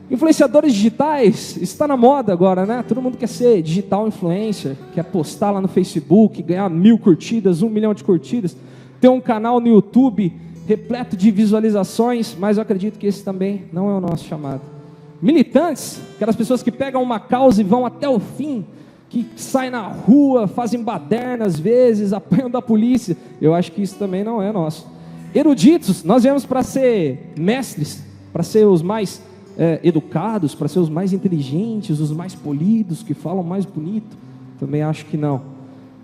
Influenciadores digitais, isso está na moda agora, né? Todo mundo quer ser digital influencer, quer postar lá no Facebook, ganhar 1000 curtidas, 1 milhão de curtidas, ter um canal no YouTube repleto de visualizações, mas eu acredito que esse também não é o nosso chamado. Militantes, aquelas pessoas que pegam uma causa e vão até o fim, que saem na rua, fazem baderna às vezes, apanham da polícia, eu acho que isso também não é nosso. Eruditos, nós viemos para ser mestres, para ser os mais educados, para ser os mais inteligentes, os mais polidos, que falam mais bonito, também acho que não.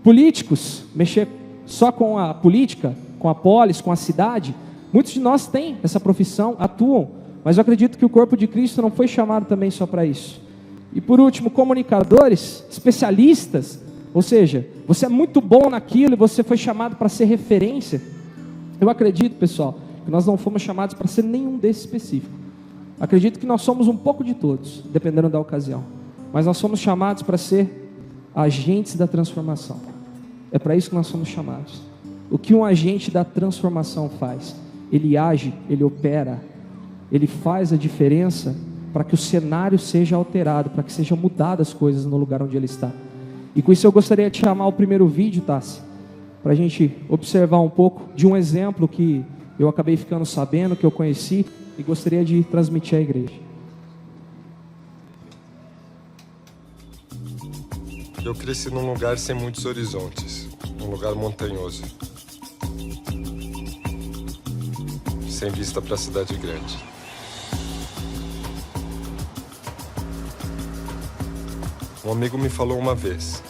Políticos, mexer só com a política, com a polis, com a cidade, muitos de nós têm essa profissão, atuam, mas eu acredito que o corpo de Cristo não foi chamado também só para isso. E por último, comunicadores, especialistas, ou seja, você é muito bom naquilo e você foi chamado para ser referência. Eu acredito, pessoal, que nós não fomos chamados para ser nenhum desses específico. Acredito que nós somos um pouco de todos, dependendo da ocasião. Mas nós somos chamados para ser agentes da transformação. É para isso que nós somos chamados. O que um agente da transformação faz? Ele age, ele opera, ele faz a diferença para que o cenário seja alterado, para que sejam mudadas as coisas no lugar onde ele está. E com isso eu gostaria de chamar o primeiro vídeo, Tassi, para a gente observar um pouco de um exemplo que eu acabei ficando sabendo, que eu conheci e gostaria de transmitir à igreja. Eu cresci num lugar sem muitos horizontes, um lugar montanhoso, sem vista para a cidade grande. Um amigo me falou uma vez,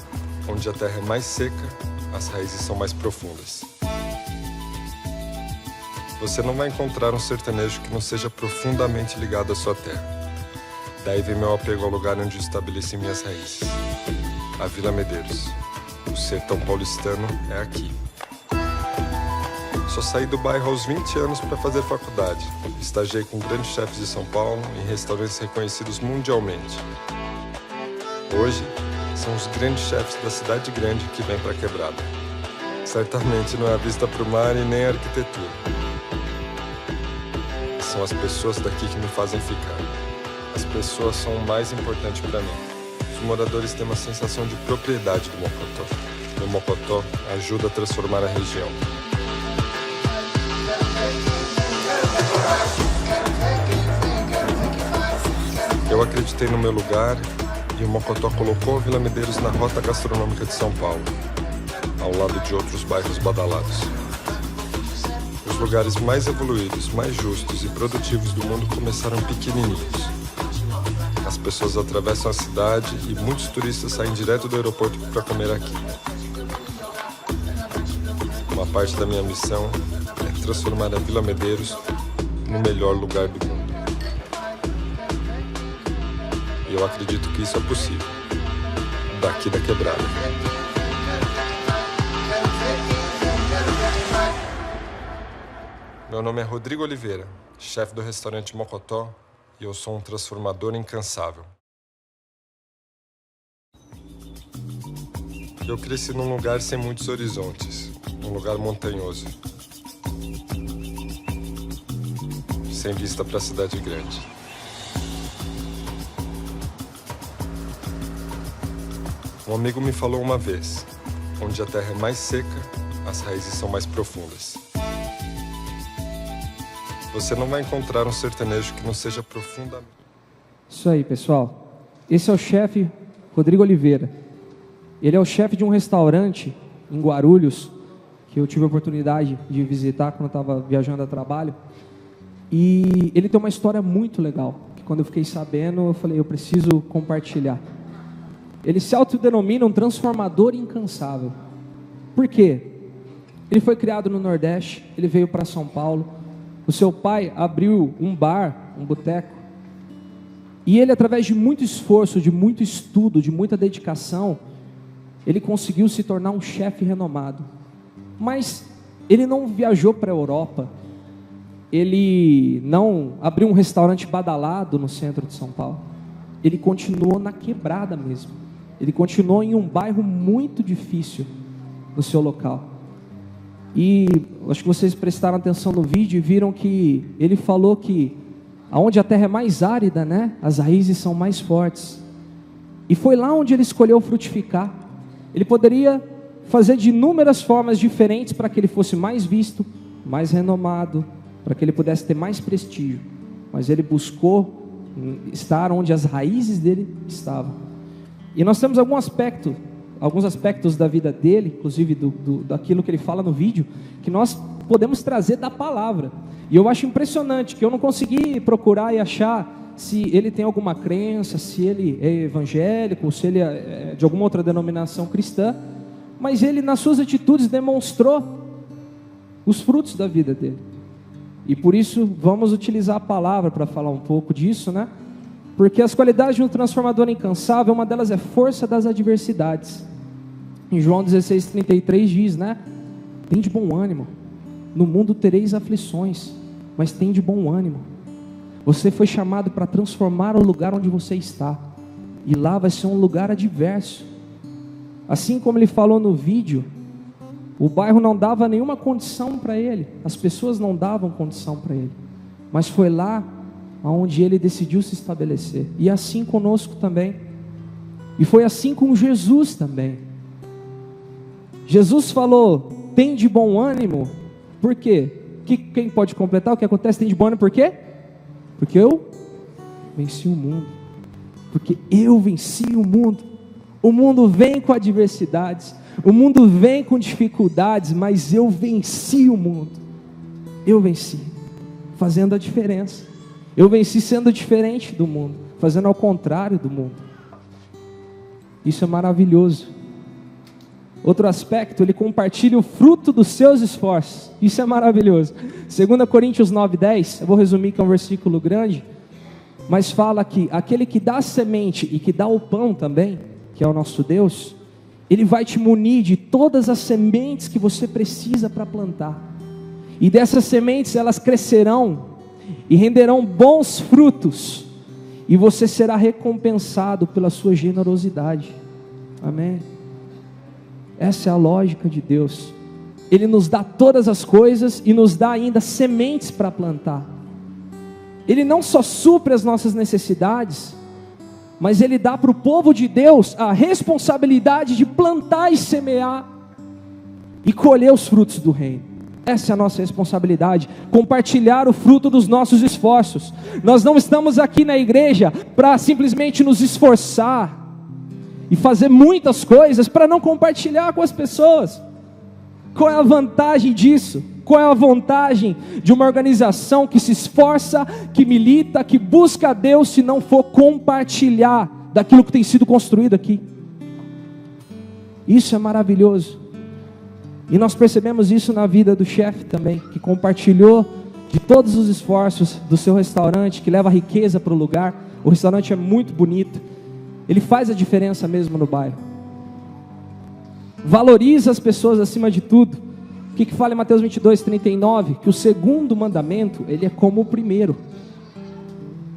onde a terra é mais seca, as raízes são mais profundas. Você não vai encontrar um sertanejo que não seja profundamente ligado à sua terra. Daí vem meu apego ao lugar onde eu estabeleci minhas raízes. A Vila Medeiros. O sertão paulistano é aqui. Só saí do bairro aos 20 anos para fazer faculdade. Estagiei com grandes chefes de São Paulo em restaurantes reconhecidos mundialmente. Hoje, são os grandes chefes da cidade grande que vêm para a quebrada. Certamente não é a vista para o mar e nem a arquitetura. são as pessoas daqui que me fazem ficar. As pessoas são o mais importante para mim. Os moradores têm uma sensação de propriedade do Mocotó. O Mocotó ajuda a transformar a região. Eu acreditei no meu lugar e o Mocotó colocou a Vila Medeiros na rota gastronômica de São Paulo, ao lado de outros bairros badalados. Os lugares mais evoluídos, mais justos e produtivos do mundo começaram pequenininhos. As pessoas atravessam a cidade e muitos turistas saem direto do aeroporto para comer aqui. Uma parte da minha missão é transformar a Vila Medeiros no melhor lugar do mundo. E eu acredito que isso é possível, daqui da quebrada. Meu nome é Rodrigo Oliveira, chefe do restaurante Mocotó, e eu sou um transformador incansável. Eu cresci num lugar sem muitos horizontes, um lugar montanhoso, sem vista para a cidade grande. Um amigo me falou uma vez, onde a terra é mais seca, as raízes são mais profundas. Você não vai encontrar um sertanejo que não seja profundamente... Isso aí, pessoal. Esse é o chefe Rodrigo Oliveira. Ele é o chefe de um restaurante em Guarulhos, que eu tive a oportunidade de visitar quando eu estava viajando a trabalho. E ele tem uma história muito legal, que quando eu fiquei sabendo, eu falei, eu preciso compartilhar. Ele se autodenomina um transformador incansável. Por quê? Ele foi criado no Nordeste, ele veio para São Paulo. O seu pai abriu um bar, um boteco. E ele, através de muito esforço, de muito estudo, de muita dedicação, ele conseguiu se tornar um chefe renomado. Mas ele não viajou para a Europa. Ele não abriu um restaurante badalado no centro de São Paulo. Ele continuou na quebrada mesmo. Ele continuou em um bairro muito difícil no seu local. E acho que vocês prestaram atenção no vídeo e viram que ele falou que aonde a terra é mais árida, né, as raízes são mais fortes. E foi lá onde ele escolheu frutificar. Ele poderia fazer de inúmeras formas diferentes para que ele fosse mais visto, mais renomado, para que ele pudesse ter mais prestígio. Mas ele buscou estar onde as raízes dele estavam. E nós temos alguns aspectos da vida dele, inclusive daquilo que ele fala no vídeo, que nós podemos trazer da palavra. E eu acho impressionante que eu não consegui procurar e achar se ele tem alguma crença, se ele é evangélico, se ele é de alguma outra denominação cristã, mas ele nas suas atitudes demonstrou os frutos da vida dele. E por isso vamos utilizar a palavra para falar um pouco disso, né? Porque as qualidades de um transformador incansável, uma delas é força das adversidades. Em João 16:33 diz, né? Tem de bom ânimo. No mundo tereis aflições, mas tem de bom ânimo. Você foi chamado para transformar o lugar onde você está. E lá vai ser um lugar adverso. Assim como ele falou no vídeo, o bairro não dava nenhuma condição para ele. As pessoas não davam condição para ele. Mas foi lá onde ele decidiu se estabelecer. E assim conosco também. E foi assim com Jesus também. Jesus falou, tem de bom ânimo. Por quê? Quem pode completar o que acontece? Tem de bom ânimo por quê? Porque eu venci o mundo. Porque eu venci o mundo. O mundo vem com adversidades. O mundo vem com dificuldades. Mas eu venci o mundo. Eu venci. Fazendo a diferença. Eu venci sendo diferente do mundo, fazendo ao contrário do mundo. Isso é maravilhoso. Outro aspecto, ele compartilha o fruto dos seus esforços. Isso é maravilhoso. 2 Coríntios 9:10, eu vou resumir que é um versículo grande, mas fala que aquele que dá a semente e que dá o pão também, que é o nosso Deus, ele vai te munir de todas as sementes que você precisa para plantar. E dessas sementes elas crescerão e renderão bons frutos, e você será recompensado pela sua generosidade. Amém? Essa é a lógica de Deus. Ele nos dá todas as coisas e nos dá ainda sementes para plantar. Ele não só supre as nossas necessidades, mas Ele dá para o povo de Deus a responsabilidade de plantar e semear e colher os frutos do reino. Essa é a nossa responsabilidade, compartilhar o fruto dos nossos esforços. Nós não estamos aqui na igreja para simplesmente nos esforçar e fazer muitas coisas para não compartilhar com as pessoas. Qual é a vantagem disso? Qual é a vantagem de uma organização que se esforça, que milita, que busca a Deus, se não for compartilhar daquilo que tem sido construído aqui? Isso é maravilhoso. E nós percebemos isso na vida do chefe também, que compartilhou de todos os esforços do seu restaurante, que leva riqueza para o lugar. O restaurante é muito bonito, ele faz a diferença mesmo no bairro. Valoriza as pessoas acima de tudo. O que fala em Mateus 22:39? Que o segundo mandamento, ele é como o primeiro.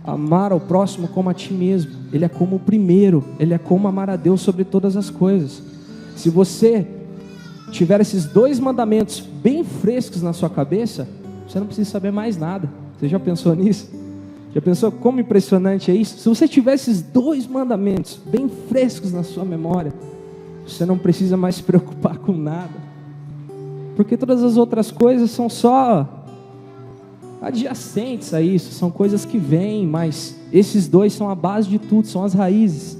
Amar ao próximo como a ti mesmo. Ele é como o primeiro, ele é como amar a Deus sobre todas as coisas. Se você tiver esses dois mandamentos bem frescos na sua cabeça, você não precisa saber mais nada. Você já pensou nisso? Já pensou como impressionante é isso? Se você tiver esses dois mandamentos bem frescos na sua memória, você não precisa mais se preocupar com nada, porque todas as outras coisas são só adjacentes a isso, são coisas que vêm, mas esses dois são a base de tudo, são as raízes.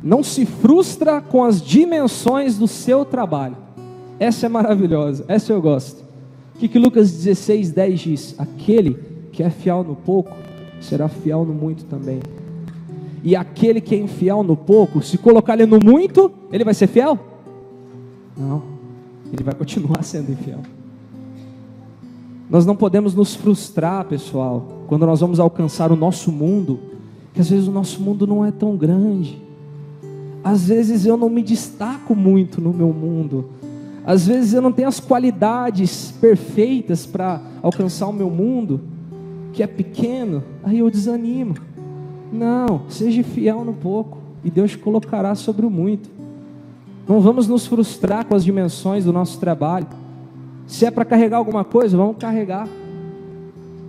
Não se frustra com as dimensões do seu trabalho. Essa é maravilhosa, essa eu gosto. O que Lucas 16:10 diz? Aquele que é fiel no pouco, será fiel no muito também. E aquele que é infiel no pouco, se colocar ele no muito, ele vai ser fiel? Não, ele vai continuar sendo infiel. Nós não podemos nos frustrar, pessoal, quando nós vamos alcançar o nosso mundo, que às vezes o nosso mundo não é tão grande. Às vezes eu não me destaco muito no meu mundo. Às vezes eu não tenho as qualidades perfeitas para alcançar o meu mundo, que é pequeno. Aí eu desanimo. Não, seja fiel no pouco e Deus te colocará sobre o muito. Não vamos nos frustrar com as dimensões do nosso trabalho. Se é para carregar alguma coisa, vamos carregar.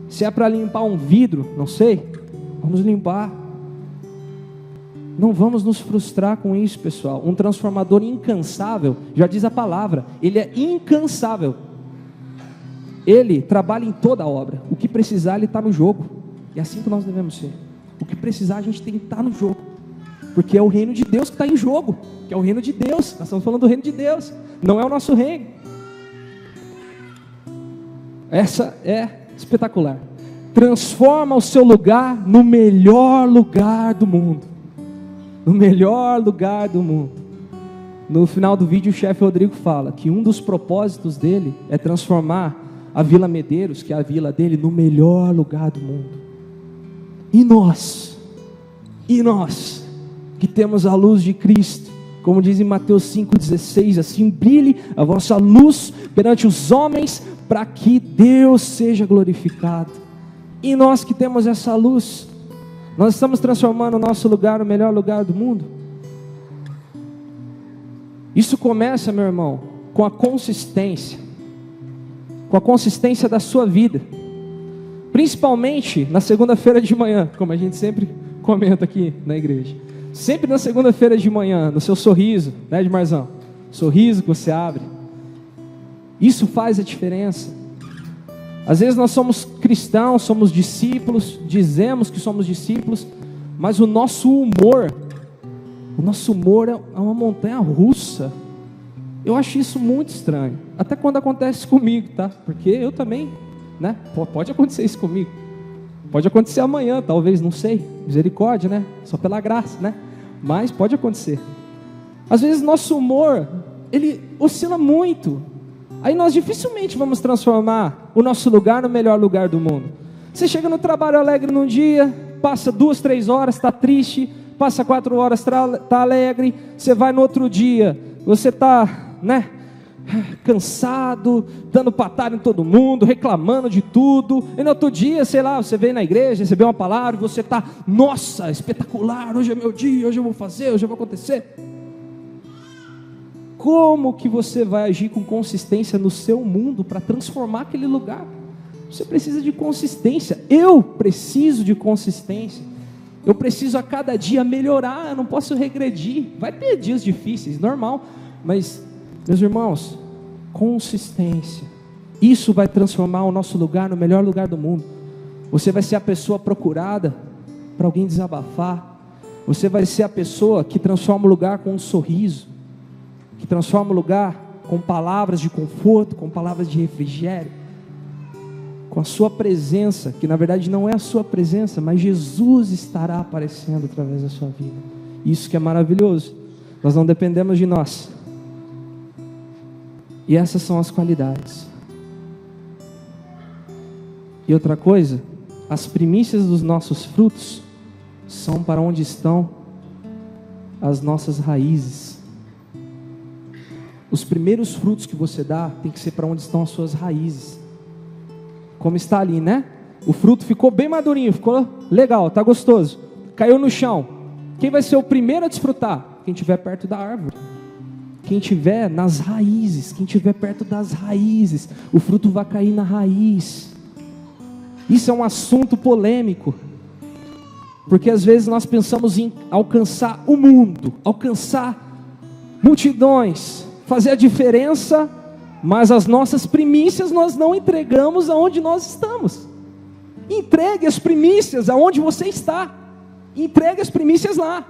Se é para limpar um vidro, não sei, vamos limpar. Não vamos nos frustrar com isso, pessoal. Um transformador incansável, já diz a palavra, ele é incansável. Ele trabalha em toda a obra. O que precisar, ele está no jogo. E é assim que nós devemos ser. O que precisar, a gente tem que estar no jogo. Porque é o reino de Deus que está em jogo. Que é o reino de Deus. Nós estamos falando do reino de Deus. Não é o nosso reino. Essa é espetacular. Transforma o seu lugar no melhor lugar do mundo. No melhor lugar do mundo. No final do vídeo o chefe Rodrigo fala que um dos propósitos dele é transformar a Vila Medeiros, que é a vila dele, no melhor lugar do mundo. E nós que temos a luz de Cristo, como diz em Mateus 5,16, assim brilhe a vossa luz perante os homens, para que Deus seja glorificado. E nós que temos essa luz, nós estamos transformando o nosso lugar no melhor lugar do mundo. Isso começa, meu irmão, com a consistência da sua vida, principalmente na segunda-feira de manhã, como a gente sempre comenta aqui na igreja. Sempre na segunda-feira de manhã, no seu sorriso, né, Edmarzão? Sorriso que você abre. Isso faz a diferença. Às vezes nós somos cristãos, somos discípulos, dizemos que somos discípulos, mas o nosso humor é uma montanha russa. Eu acho isso muito estranho, até quando acontece comigo, tá? Porque eu também, né? Pode acontecer isso comigo, pode acontecer amanhã, talvez, não sei, misericórdia, né? Só pela graça, né? Mas pode acontecer. Às vezes nosso humor, ele oscila muito. Aí nós dificilmente vamos transformar o nosso lugar no melhor lugar do mundo. Você chega no trabalho alegre num dia, passa 2, 3 horas, está triste, passa 4 horas, está alegre. Você vai no outro dia, você está, né, cansado, dando patada em todo mundo, reclamando de tudo. E no outro dia, sei lá, você vem na igreja, recebeu uma palavra, e você está, nossa, espetacular, hoje é meu dia, hoje eu vou fazer, hoje vai acontecer. como que você vai agir com consistência no seu mundo para transformar aquele lugar? Você precisa de consistência. Eu preciso de consistência. Eu preciso a cada dia melhorar. Eu não posso regredir. Vai ter dias difíceis, normal. Mas, meus irmãos, consistência. Isso vai transformar o nosso lugar no melhor lugar do mundo. Você vai ser a pessoa procurada para alguém desabafar. Você vai ser a pessoa que transforma o lugar com um sorriso, que transforma o lugar com palavras de conforto, com palavras de refrigério, com a sua presença, que na verdade não é a sua presença, mas Jesus estará aparecendo através da sua vida. Isso que é maravilhoso. Nós não dependemos de nós. E essas são as qualidades. E outra coisa, as primícias dos nossos frutos são para onde estão as nossas raízes. Os primeiros frutos que você dá tem que ser para onde estão as suas raízes. Como está ali, né? O fruto ficou bem madurinho, ficou legal, tá gostoso. Caiu no chão. Quem vai ser o primeiro a desfrutar? Quem estiver perto da árvore. Quem estiver nas raízes, quem estiver perto das raízes, o fruto vai cair na raiz. Isso é um assunto polêmico, porque às vezes nós pensamos em alcançar o mundo, alcançar multidões, fazer a diferença, mas as nossas primícias nós não entregamos aonde nós estamos. Entregue as primícias aonde você está. Entregue as primícias lá.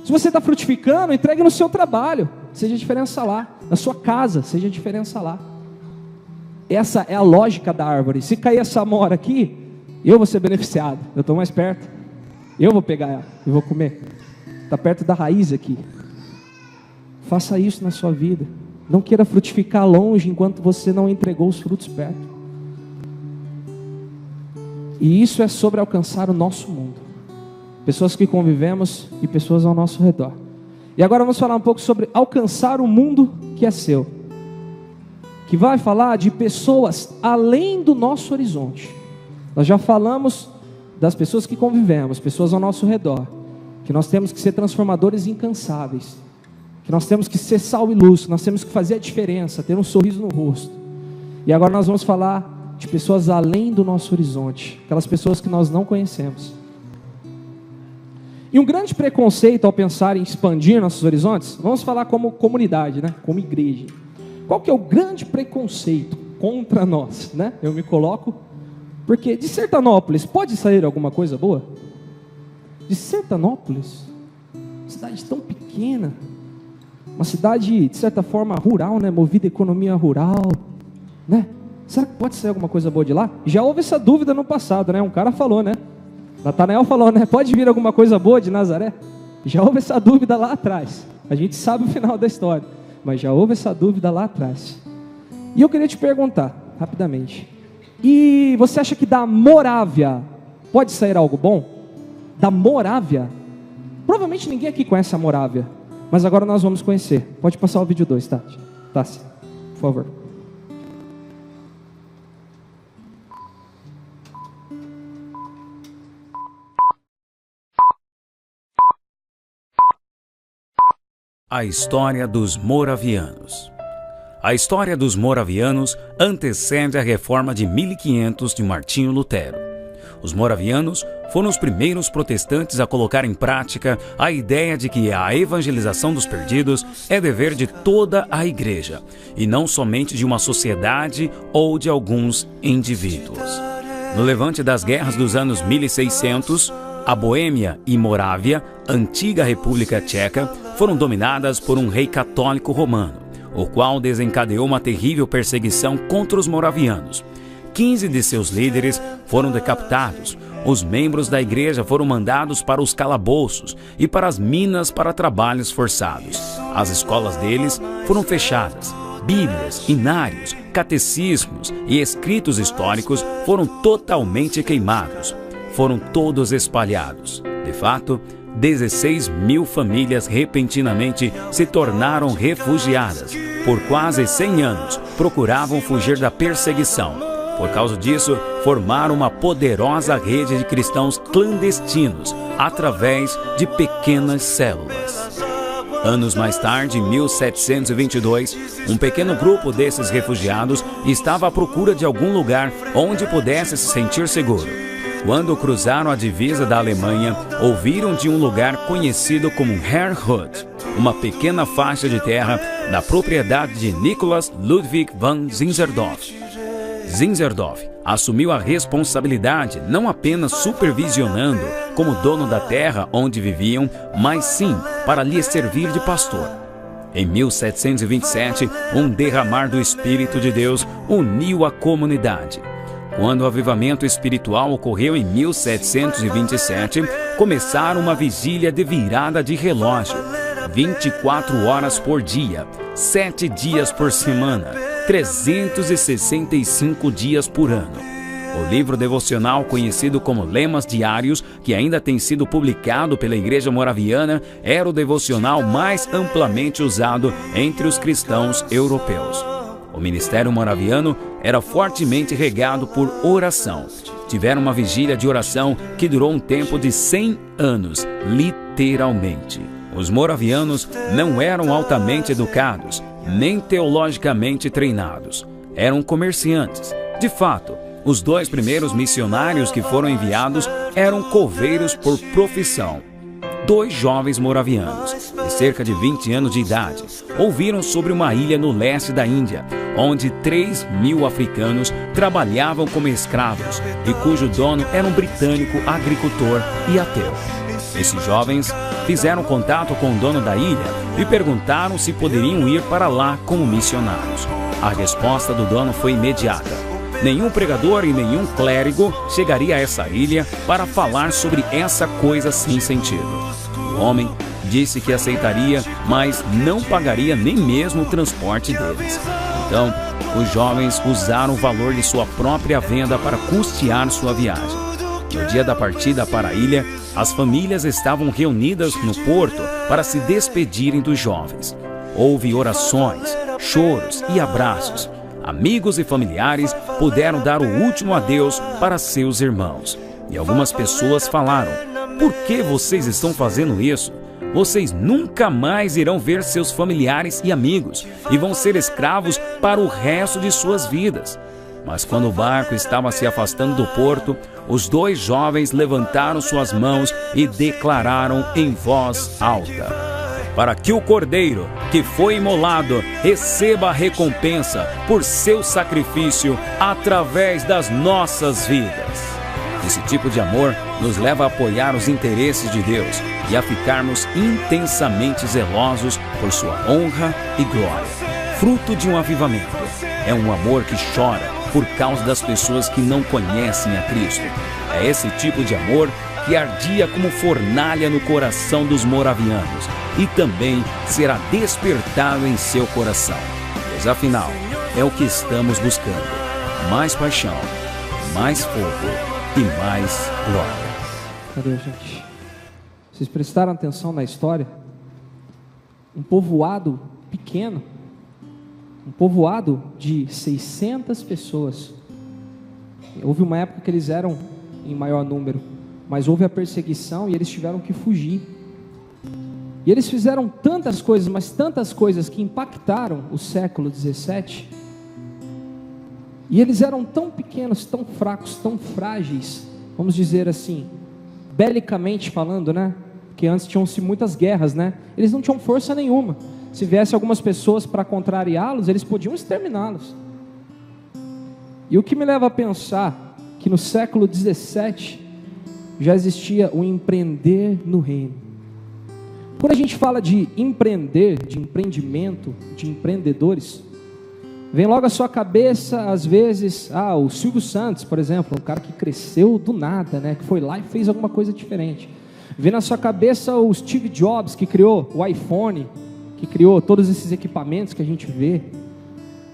Se você está frutificando, entregue no seu trabalho, seja a diferença lá. Na sua casa, seja a diferença lá. Essa é a lógica da árvore. Se cair essa amora aqui, eu vou ser beneficiado. Eu estou mais perto. Eu vou pegar ela e vou comer. Está perto da raiz aqui. Faça isso na sua vida. Não queira frutificar longe enquanto você não entregou os frutos perto. E isso é sobre alcançar o nosso mundo. Pessoas que convivemos e pessoas ao nosso redor. E agora vamos falar um pouco sobre alcançar o mundo que é seu. Que vai falar de pessoas além do nosso horizonte. Nós já falamos das pessoas que convivemos, pessoas ao nosso redor. Que nós temos que ser transformadores incansáveis. Que nós temos que ser sal e luz, que nós temos que fazer a diferença, ter um sorriso no rosto. E agora nós vamos falar de pessoas além do nosso horizonte, aquelas pessoas que nós não conhecemos. E um grande preconceito ao pensar em expandir nossos horizontes, vamos falar como comunidade, né? Como igreja. Qual que é o grande preconceito contra nós, né? Eu me coloco, porque de Sertanópolis pode sair alguma coisa boa? De Sertanópolis, cidade tão pequena, uma cidade, de certa forma, rural, né? Movida à economia rural, né? Será que pode sair alguma coisa boa de lá? Já houve essa dúvida no passado, né? Um cara falou, né? Natanael falou, né? Pode vir alguma coisa boa de Nazaré? Já houve essa dúvida lá atrás. A gente sabe o final da história, mas já houve essa dúvida lá atrás. E eu queria te perguntar, rapidamente. E você acha que da Morávia pode sair algo bom? Da Morávia? Provavelmente ninguém aqui conhece a Morávia. Mas agora nós vamos conhecer. Pode passar o vídeo 2, Tati. Tassi, por favor. A história dos moravianos. A história dos moravianos antecede a reforma de 1500 de Martinho Lutero. Os moravianos foram os primeiros protestantes a colocar em prática a ideia de que a evangelização dos perdidos é dever de toda a igreja, e não somente de uma sociedade ou de alguns indivíduos. No levante das guerras dos anos 1600, a Boêmia e Morávia, antiga República Tcheca, foram dominadas por um rei católico romano, o qual desencadeou uma terrível perseguição contra os moravianos. 15 de seus líderes foram decapitados. Os membros da igreja foram mandados para os calabouços e para as minas para trabalhos forçados. As escolas deles foram fechadas. Bíblias, inários, catecismos e escritos históricos foram totalmente queimados. Foram todos espalhados. De fato, 16 mil famílias repentinamente se tornaram refugiadas. Por quase 100 anos, procuravam fugir da perseguição. Por causa disso, formaram uma poderosa rede de cristãos clandestinos, através de pequenas células. Anos mais tarde, em 1722, um pequeno grupo desses refugiados estava à procura de algum lugar onde pudesse se sentir seguro. Quando cruzaram a divisa da Alemanha, ouviram de um lugar conhecido como Herrnhut, uma pequena faixa de terra da propriedade de Nicholas Ludwig van Zinzendorf. Zinzendorf assumiu a responsabilidade não apenas supervisionando como dono da terra onde viviam, mas sim para lhes servir de pastor. Em 1727, um derramar do Espírito de Deus uniu a comunidade. Quando o avivamento espiritual ocorreu em 1727, começaram uma vigília de virada de relógio, 24 horas por dia, 7 dias por semana, 365 dias por ano. O livro devocional conhecido como Lemas Diários, que ainda tem sido publicado pela Igreja Moraviana, era o devocional mais amplamente usado entre os cristãos europeus. O ministério moraviano era fortemente regado por oração. Tiveram uma vigília de oração que durou um tempo de 100 anos, literalmente. Os moravianos não eram altamente educados, nem teologicamente treinados. Eram comerciantes. De fato, os 2 primeiros missionários que foram enviados eram coveiros por profissão. 2 jovens moravianos, de cerca de 20 anos de idade, ouviram sobre uma ilha no leste da Índia, onde 3.000 africanos trabalhavam como escravos e cujo dono era um britânico agricultor e ateu. Esses jovens fizeram contato com o dono da ilha e perguntaram se poderiam ir para lá como missionários. A resposta do dono foi imediata. Nenhum pregador e nenhum clérigo chegaria a essa ilha para falar sobre essa coisa sem sentido. O homem disse que aceitaria, mas não pagaria nem mesmo o transporte deles. Então, os jovens usaram o valor de sua própria venda para custear sua viagem. No dia da partida para a ilha, as famílias estavam reunidas no porto para se despedirem dos jovens. Houve orações, choros e abraços. Amigos e familiares puderam dar o último adeus para seus irmãos. E algumas pessoas falaram: "Por que vocês estão fazendo isso? Vocês nunca mais irão ver seus familiares e amigos e vão ser escravos para o resto de suas vidas." Mas quando o barco estava se afastando do porto, os 2 jovens levantaram suas mãos e declararam em voz alta: "Para que o Cordeiro, que foi imolado, receba a recompensa por seu sacrifício através das nossas vidas." Esse tipo de amor nos leva a apoiar os interesses de Deus e a ficarmos intensamente zelosos por sua honra e glória. Fruto de um avivamento. É um amor que chora por causa das pessoas que não conhecem a Cristo. É esse tipo de amor que ardia como fornalha no coração dos moravianos e também será despertado em seu coração. Pois afinal, é o que estamos buscando: mais paixão, mais fogo e mais glória. Cadê, gente? Vocês prestaram atenção na história? Um povoado pequeno, um povoado de 600 pessoas. Houve uma época que eles eram em maior número, mas houve a perseguição e eles tiveram que fugir. E eles fizeram tantas coisas, mas tantas coisas que impactaram o século 17. E eles eram tão pequenos, tão fracos, tão frágeis, vamos dizer assim, belicamente falando, né? Porque antes tinham-se muitas guerras, né? Eles não tinham força nenhuma. Se viesse algumas pessoas para contrariá-los, eles podiam exterminá-los. E o que me leva a pensar que no século 17 já existia o empreender no reino. Quando a gente fala de empreender, de empreendimento, de empreendedores, vem logo à sua cabeça, às vezes, o Silvio Santos, por exemplo, um cara que cresceu do nada, né? Que foi lá e fez alguma coisa diferente. Vem na sua cabeça o Steve Jobs, que criou o iPhone, que criou todos esses equipamentos que a gente vê.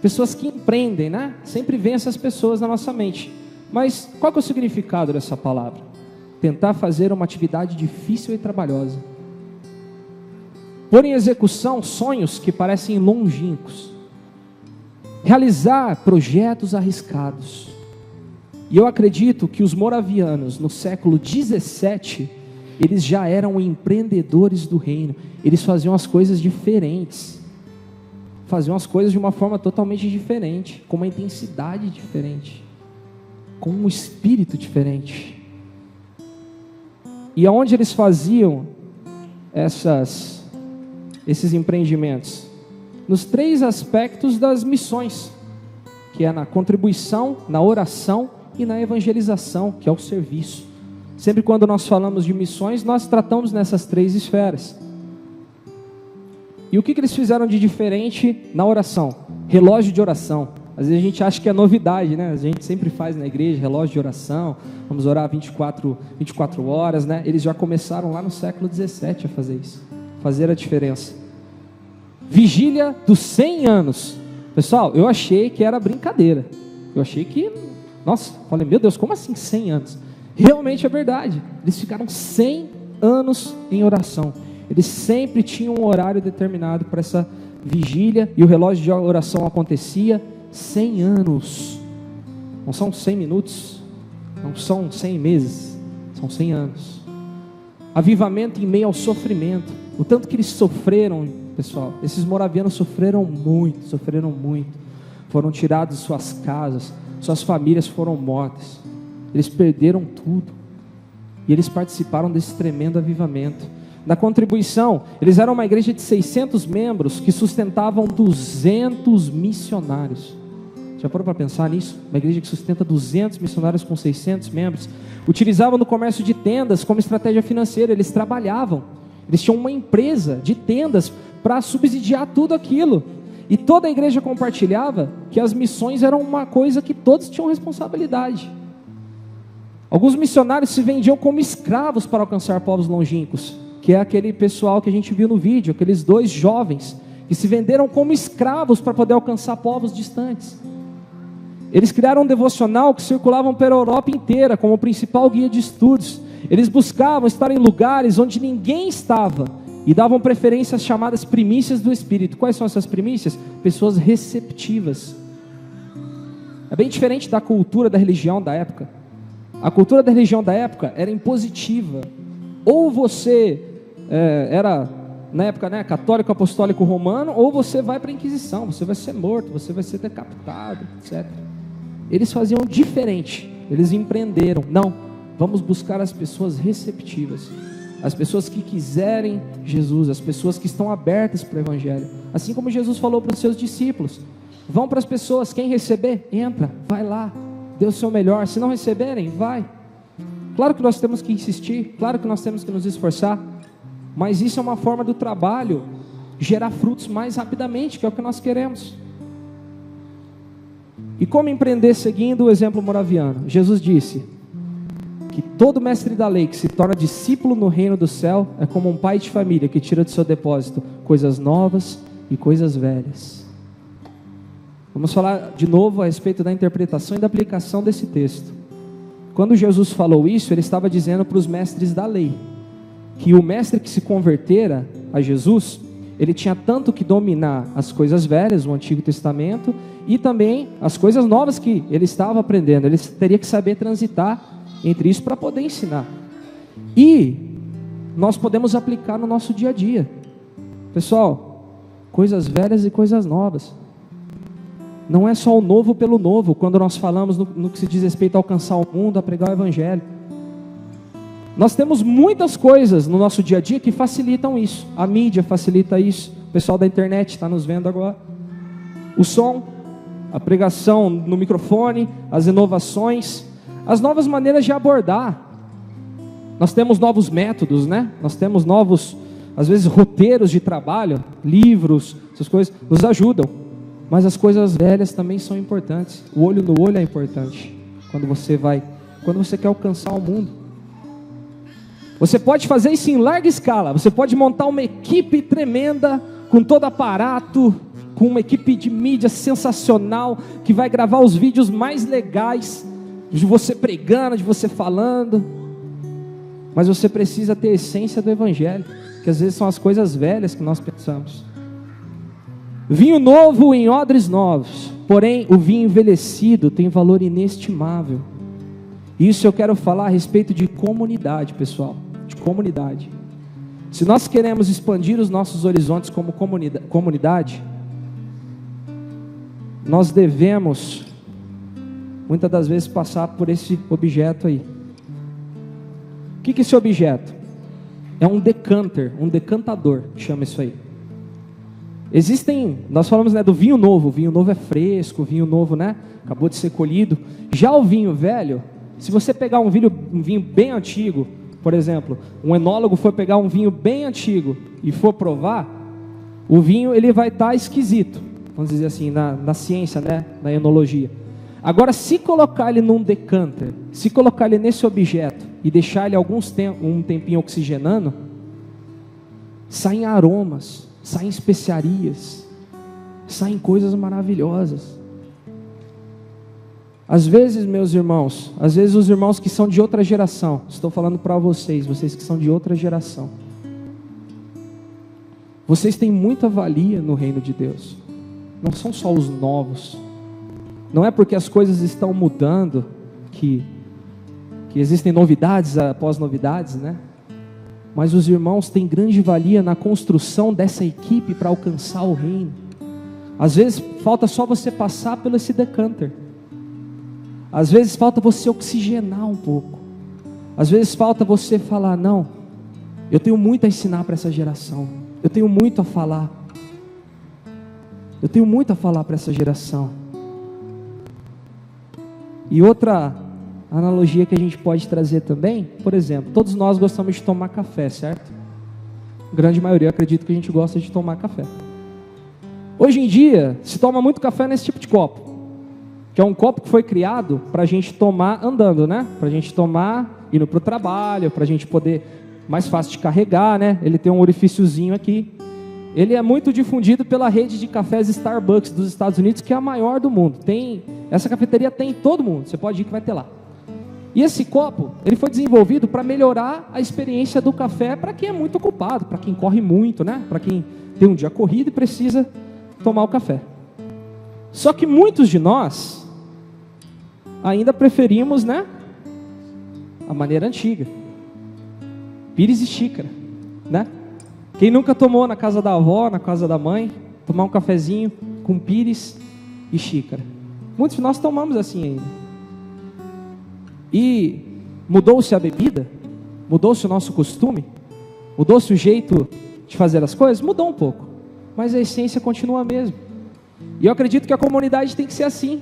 Pessoas que empreendem, né? Sempre vem essas pessoas na nossa mente. Mas qual que é o significado dessa palavra? Tentar fazer uma atividade difícil e trabalhosa. Pôr em execução sonhos que parecem longínquos. Realizar projetos arriscados. E eu acredito que os moravianos no século 17 eles já eram empreendedores do reino. Eles faziam as coisas diferentes, faziam as coisas de uma forma totalmente diferente, com uma intensidade diferente, com um espírito diferente. E aonde eles faziam esses empreendimentos? Nos 3 aspectos das missões, que é na contribuição, na oração e na evangelização, que é o serviço. Sempre quando nós falamos de missões, nós tratamos nessas 3 esferas. E o que eles fizeram de diferente na oração? Relógio de oração. Às vezes a gente acha que é novidade, né? A gente sempre faz na igreja relógio de oração, vamos orar 24 horas, né? Eles já começaram lá no século 17 a fazer isso, fazer a diferença. Vigília dos 100 anos. Pessoal, eu achei que era brincadeira. Eu achei que, nossa, falei, meu Deus, como assim 100 anos? Realmente é verdade. Eles ficaram 100 anos em oração. Eles sempre tinham um horário determinado para essa vigília, e o relógio de oração acontecia 100 anos. Não são 100 minutos, não são 100 meses, são 100 anos. Avivamento em meio ao sofrimento. O tanto que eles sofreram, pessoal, esses moravianos sofreram muito. Foram tirados de suas casas, suas famílias foram mortas. Eles perderam tudo. E eles participaram desse tremendo avivamento. Na contribuição, eles eram uma igreja de 600 membros que sustentavam 200 missionários. Já parou para pensar nisso? Uma igreja que sustenta 200 missionários com 600 membros. Utilizavam no comércio de tendas como estratégia financeira. Eles trabalhavam. Eles tinham uma empresa de tendas para subsidiar tudo aquilo. E toda a igreja compartilhava que as missões eram uma coisa que todos tinham responsabilidade. Alguns missionários se vendiam como escravos para alcançar povos longínquos, que é aquele pessoal que a gente viu no vídeo, aqueles 2 jovens que se venderam como escravos para poder alcançar povos distantes. Eles criaram um devocional que circulavam pela Europa inteira como principal guia de estudos. Eles buscavam estar em lugares onde ninguém estava e davam preferência às chamadas primícias do Espírito. Quais são essas primícias? Pessoas receptivas. É bem diferente da cultura da religião da época. A cultura da religião da época era impositiva. Ou você era, na época, né, católico apostólico romano, ou você vai para a Inquisição, você vai ser morto, você vai ser decapitado, etc. Eles faziam diferente, eles empreenderam. Não, vamos buscar as pessoas receptivas, as pessoas que quiserem Jesus, as pessoas que estão abertas para o Evangelho. Assim como Jesus falou para os seus discípulos: vão para as pessoas, quem receber, entra, vai lá, dê o seu melhor. Se não receberem, vai. Claro que nós temos que insistir, claro que nós temos que nos esforçar, mas isso é uma forma do trabalho gerar frutos mais rapidamente, que é o que nós queremos. E como empreender seguindo o exemplo moraviano? Jesus disse que todo mestre da lei que se torna discípulo no reino do céu é como um pai de família que tira do seu depósito coisas novas e coisas velhas. Vamos falar de novo a respeito da interpretação e da aplicação desse texto. Quando Jesus falou isso, ele estava dizendo para os mestres da lei, que o mestre que se convertera a Jesus, ele tinha tanto que dominar as coisas velhas, o Antigo Testamento, e também as coisas novas que ele estava aprendendo. Ele teria que saber transitar entre isso para poder ensinar. E nós podemos aplicar no nosso dia a dia. Pessoal, coisas velhas e coisas novas. Não é só o novo pelo novo, quando nós falamos no que se diz respeito a alcançar o mundo, a pregar o Evangelho. Nós temos muitas coisas no nosso dia a dia que facilitam isso. A mídia facilita isso. O pessoal da internet está nos vendo agora. O som, a pregação no microfone, as inovações, as novas maneiras de abordar. Nós temos novos métodos, né? Nós temos novos, às vezes, roteiros de trabalho, livros, essas coisas nos ajudam. Mas as coisas velhas também são importantes. O olho no olho é importante. Quando você quer alcançar o mundo. Você pode fazer isso em larga escala. Você pode montar uma equipe tremenda, com todo aparato, com uma equipe de mídia sensacional, que vai gravar os vídeos mais legais, de você pregando, de você falando. Mas você precisa ter a essência do Evangelho, que às vezes são as coisas velhas que nós pensamos. Vinho novo em odres novos, porém o vinho envelhecido tem valor inestimável. Isso eu quero falar a respeito de comunidade, pessoal, de comunidade. Se nós queremos expandir os nossos horizontes como comunidade, nós devemos, muitas das vezes, passar por esse objeto aí. O que é esse objeto? É um decanter, um decantador, que chama isso aí. Existem, nós falamos, né, do vinho novo. O vinho novo é fresco, o vinho novo, né, acabou de ser colhido. Já o vinho velho, se você pegar um vinho bem antigo, por exemplo, um enólogo for pegar um vinho bem antigo e for provar, o vinho ele vai estar esquisito, vamos dizer assim, na ciência, né, na enologia. Agora, se colocar ele num decanter, se colocar ele nesse objeto e deixar ele um tempinho oxigenando, saem aromas, saem especiarias, saem coisas maravilhosas. Às vezes, meus irmãos, às vezes os irmãos que são de outra geração, estou falando para vocês que são de outra geração, vocês têm muita valia no reino de Deus. Não são só os novos. Não é porque as coisas estão mudando que existem novidades após novidades, né? Mas os irmãos têm grande valia na construção dessa equipe para alcançar o reino. Às vezes falta só você passar pelo esse decanter. Às vezes falta você oxigenar um pouco. Às vezes falta você falar, não, eu tenho muito a ensinar para essa geração. Eu tenho muito a falar. Eu tenho muito a falar para essa geração. E outra analogia que a gente pode trazer também, por exemplo, todos nós gostamos de tomar café, certo? A grande maioria, eu acredito que a gente gosta de tomar café. Hoje em dia, se toma muito café nesse tipo de copo, que é um copo que foi criado para a gente tomar andando, né? Para a gente tomar indo para o trabalho, para a gente poder, mais fácil de carregar, né? Ele tem um orifíciozinho aqui. Ele é muito difundido pela rede de cafés Starbucks dos Estados Unidos, que é a maior do mundo. Essa cafeteria tem em todo mundo, você pode ir que vai ter lá. E esse copo, ele foi desenvolvido para melhorar a experiência do café para quem é muito ocupado, para quem corre muito, né? Para quem tem um dia corrido e precisa tomar o café. Só que muitos de nós ainda preferimos, né, a maneira antiga. Pires e xícara, né? Quem nunca tomou na casa da avó, na casa da mãe, tomar um cafezinho com pires e xícara? Muitos de nós tomamos assim ainda. E mudou-se a bebida? Mudou-se o nosso costume? Mudou-se o jeito de fazer as coisas? Mudou um pouco, mas a essência continua a mesma. E eu acredito que a comunidade tem que ser assim.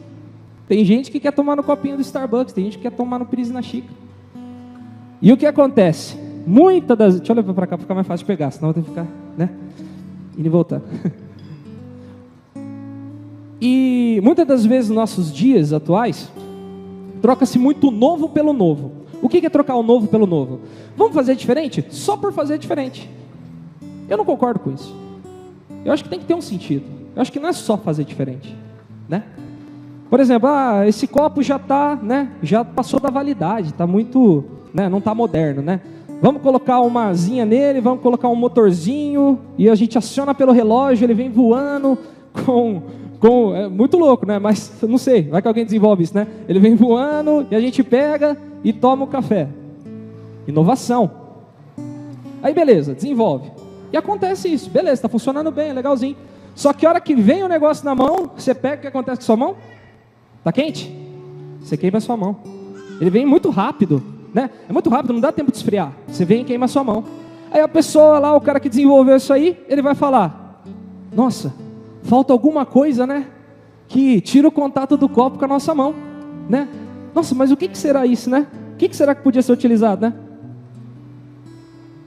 Tem gente que quer tomar no copinho do Starbucks, tem gente que quer tomar no pires e na xícara. E o que acontece? Deixa eu levar para cá para ficar mais fácil de pegar, senão eu vou ter que ficar, né, indo e voltando. E muitas das vezes nos nossos dias atuais, troca-se muito o novo pelo novo. O que é trocar o novo pelo novo? Vamos fazer diferente? Só por fazer diferente. Eu não concordo com isso. Eu acho que tem que ter um sentido. Eu acho que não é só fazer diferente, né? Por exemplo, esse copo já está, né, já passou da validade, está muito, né, não está moderno, né? Vamos colocar uma asinha nele, vamos colocar um motorzinho, e a gente aciona pelo relógio, ele vem voando é muito louco, né? Mas não sei, vai que alguém desenvolve isso, né? Ele vem voando e a gente pega e toma o café. Inovação. Aí beleza, desenvolve. E acontece isso, beleza, está funcionando bem, é legalzinho. Só que a hora que vem o negócio na mão, você pega, o que acontece com a sua mão? Está quente? Você queima a sua mão. Ele vem muito rápido, né? É muito rápido, não dá tempo de esfriar. Você vem e queima a sua mão. Aí a pessoa lá, o cara que desenvolveu isso aí, ele vai falar, nossa, falta alguma coisa, né, que tira o contato do copo com a nossa mão, né? Nossa, mas o que será isso, né? O que será que podia ser utilizado, né?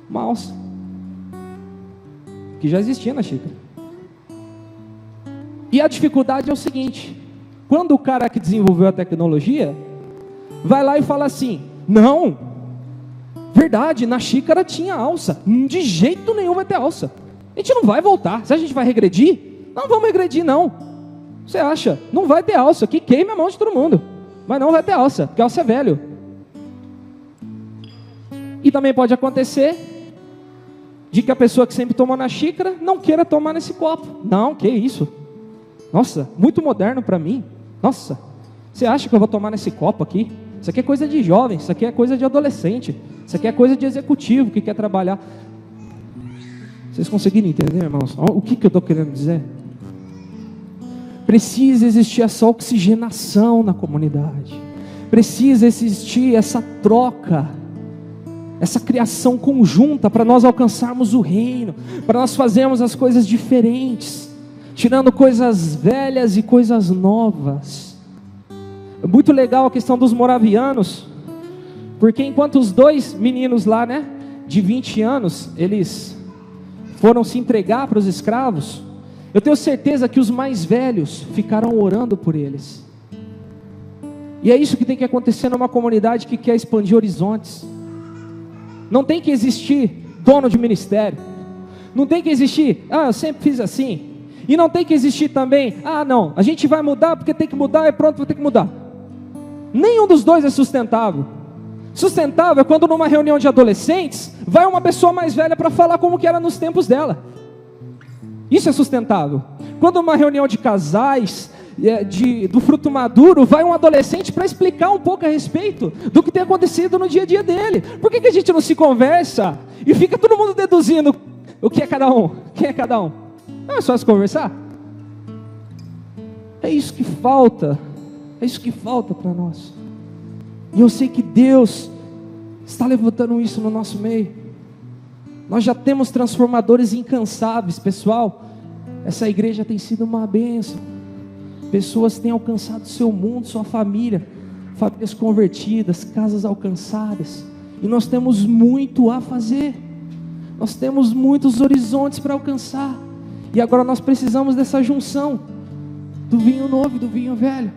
Uma alça, que já existia na xícara. E a dificuldade é o seguinte: quando o cara que desenvolveu a tecnologia vai lá e fala assim, não, verdade, na xícara tinha alça, de jeito nenhum vai ter alça, a gente não vai voltar. Se a gente vai regredir, não vamos regredir não. Você acha? Não vai ter alça, que queime a mão de todo mundo, mas não vai ter alça, porque a alça é velho. E também pode acontecer de que a pessoa que sempre tomou na xícara não queira tomar nesse copo. Não, que isso? Nossa, muito moderno para mim. Nossa, você acha que eu vou tomar nesse copo aqui? Isso aqui é coisa de jovem, isso aqui é coisa de adolescente. Isso aqui é coisa de executivo que quer trabalhar. Vocês conseguiram entender, irmãos? O que eu estou querendo dizer? Precisa existir essa oxigenação na comunidade. Precisa existir essa troca, essa criação conjunta para nós alcançarmos o reino, para nós fazermos as coisas diferentes, tirando coisas velhas e coisas novas. É muito legal a questão dos moravianos, porque enquanto os dois meninos lá, né, de 20 anos, eles foram se entregar para os escravos, eu tenho certeza que os mais velhos ficaram orando por eles. E é isso que tem que acontecer numa comunidade que quer expandir horizontes. Não tem que existir dono de ministério. Não tem que existir, eu sempre fiz assim. E não tem que existir também, não, a gente vai mudar porque tem que mudar e pronto, vai ter que mudar. Nenhum dos dois é sustentável. Sustentável é quando numa reunião de adolescentes, vai uma pessoa mais velha para falar como que era nos tempos dela. Isso é sustentável. Quando numa reunião de casais, do fruto maduro, vai um adolescente para explicar um pouco a respeito do que tem acontecido no dia a dia dele. Por que a gente não se conversa e fica todo mundo deduzindo o que é cada um? Quem é cada um? Não é só se conversar? É isso que falta. É isso que falta para nós. E eu sei que Deus está levantando isso no nosso meio. Nós já temos transformadores incansáveis, pessoal. Essa igreja tem sido uma bênção. Pessoas têm alcançado seu mundo, sua família, famílias convertidas, casas alcançadas. E nós temos muito a fazer. Nós temos muitos horizontes para alcançar. E agora nós precisamos dessa junção do vinho novo e do vinho velho.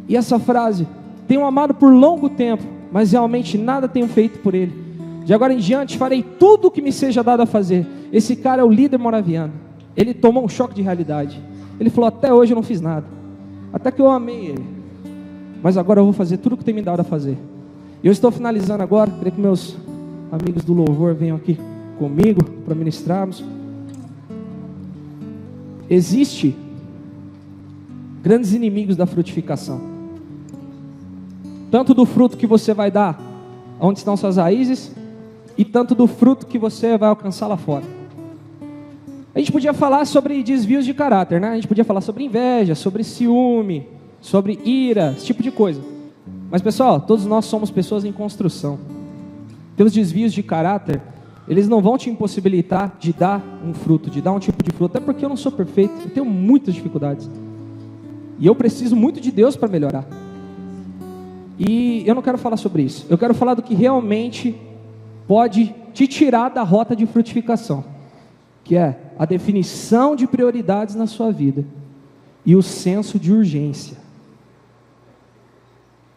E essa frase: tenho amado por longo tempo, mas realmente nada tenho feito por ele. De agora em diante farei tudo o que me seja dado a fazer. Esse cara é o líder moraviano. Ele tomou um choque de realidade. Ele falou: até hoje eu não fiz nada, até que eu amei ele, mas agora eu vou fazer tudo o que tem me dado a fazer. E eu estou finalizando agora. Queria que meus amigos do louvor venham aqui comigo para ministrarmos. Existe grandes inimigos da frutificação, tanto do fruto que você vai dar onde estão suas raízes, e tanto do fruto que você vai alcançar lá fora. A gente podia falar sobre desvios de caráter, né? A gente podia falar sobre inveja, sobre ciúme, sobre ira, esse tipo de coisa. Mas pessoal, todos nós somos pessoas em construção. Teus desvios de caráter, eles não vão te impossibilitar de dar um fruto, de dar um tipo de fruto. Até porque eu não sou perfeito, eu tenho muitas dificuldades. E eu preciso muito de Deus para melhorar. E eu não quero falar sobre isso. Eu quero falar do que realmente pode te tirar da rota de frutificação, que é a definição de prioridades na sua vida e o senso de urgência.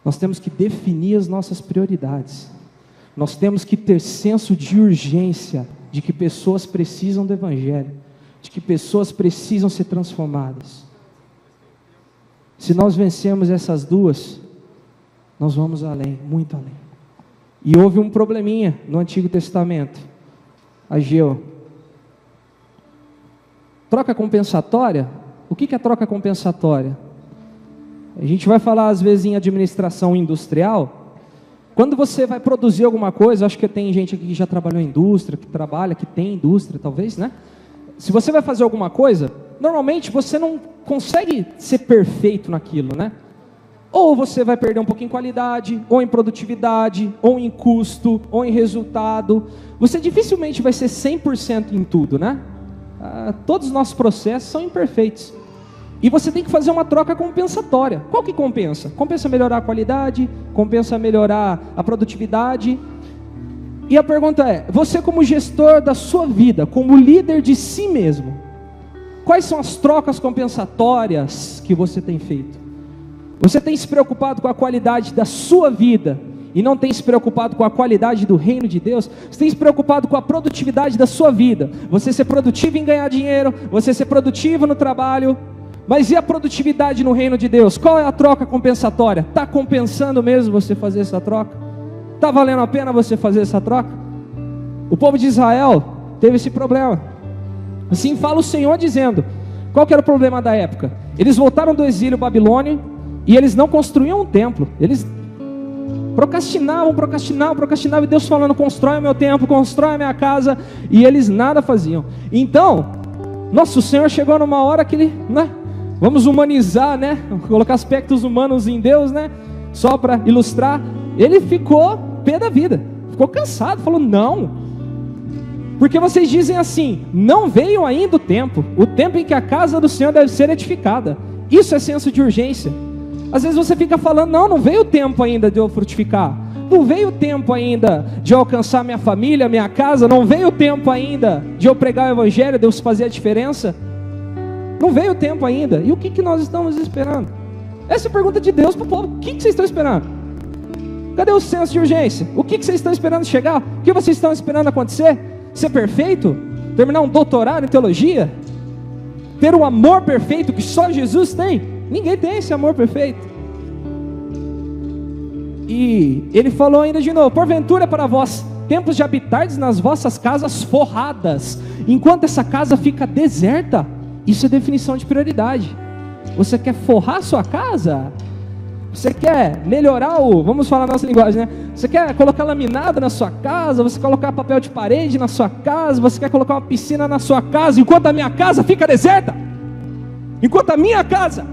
Nós temos que definir as nossas prioridades. Nós temos que ter senso de urgência de que pessoas precisam do Evangelho, de que pessoas precisam ser transformadas. Se nós vencermos essas duas, nós vamos além, muito além. E houve um probleminha no Antigo Testamento. Ageu. Troca compensatória? O que é troca compensatória? A gente vai falar às vezes em administração industrial. Quando você vai produzir alguma coisa, acho que tem gente aqui que já trabalhou em indústria, que tem indústria talvez, né? Se você vai fazer alguma coisa, normalmente você não consegue ser perfeito naquilo, né? Ou você vai perder um pouquinho em qualidade, ou em produtividade, ou em custo, ou em resultado. Você dificilmente vai ser 100% em tudo, né? Todos os nossos processos são imperfeitos. E você tem que fazer uma troca compensatória. Qual que compensa? Compensa melhorar a qualidade, compensa melhorar a produtividade. E a pergunta é, você como gestor da sua vida, como líder de si mesmo, quais são as trocas compensatórias que você tem feito? Você tem se preocupado com a qualidade da sua vida e não tem se preocupado com a qualidade do reino de Deus? Você tem se preocupado com a produtividade da sua vida, você ser produtivo em ganhar dinheiro, você ser produtivo no trabalho, mas e a produtividade no reino de Deus? Qual é a troca compensatória? Está compensando mesmo você fazer essa troca? Está valendo a pena você fazer essa troca? O povo de Israel teve esse problema. Assim fala o Senhor dizendo, qual que era o problema da época? Eles voltaram do exílio babilônio e eles não construíam um templo, eles procrastinavam, e Deus falando, constrói o meu templo, constrói a minha casa, e eles nada faziam. Então, nosso Senhor chegou numa hora que Ele, vamos humanizar, colocar aspectos humanos em Deus, só para ilustrar. Ele ficou pé da vida, ficou cansado, falou, não, porque vocês dizem assim, não veio ainda o tempo em que a casa do Senhor deve ser edificada. Isso é senso de urgência. Às vezes você fica falando, não veio o tempo ainda de eu frutificar, não veio o tempo ainda de eu alcançar minha família, minha casa, não veio o tempo ainda de eu pregar o evangelho, de eu fazer a diferença, não veio o tempo ainda. E o que nós estamos esperando? Essa é a pergunta de Deus para o povo. O que vocês estão esperando? Cadê o senso de urgência? O que vocês estão esperando chegar? O que vocês estão esperando acontecer? Ser perfeito? Terminar um doutorado em teologia? Ter o amor perfeito que só Jesus tem? Ninguém tem esse amor perfeito. E ele falou ainda de novo, porventura é para vós tempos de habitardes nas vossas casas forradas, enquanto essa casa fica deserta. Isso é definição de prioridade. Você quer forrar a sua casa? Você quer melhorar vamos falar a nossa linguagem, Você quer colocar laminado na sua casa? Você quer colocar papel de parede na sua casa? Você quer colocar uma piscina na sua casa? Enquanto a minha casa fica deserta? Enquanto a minha casa,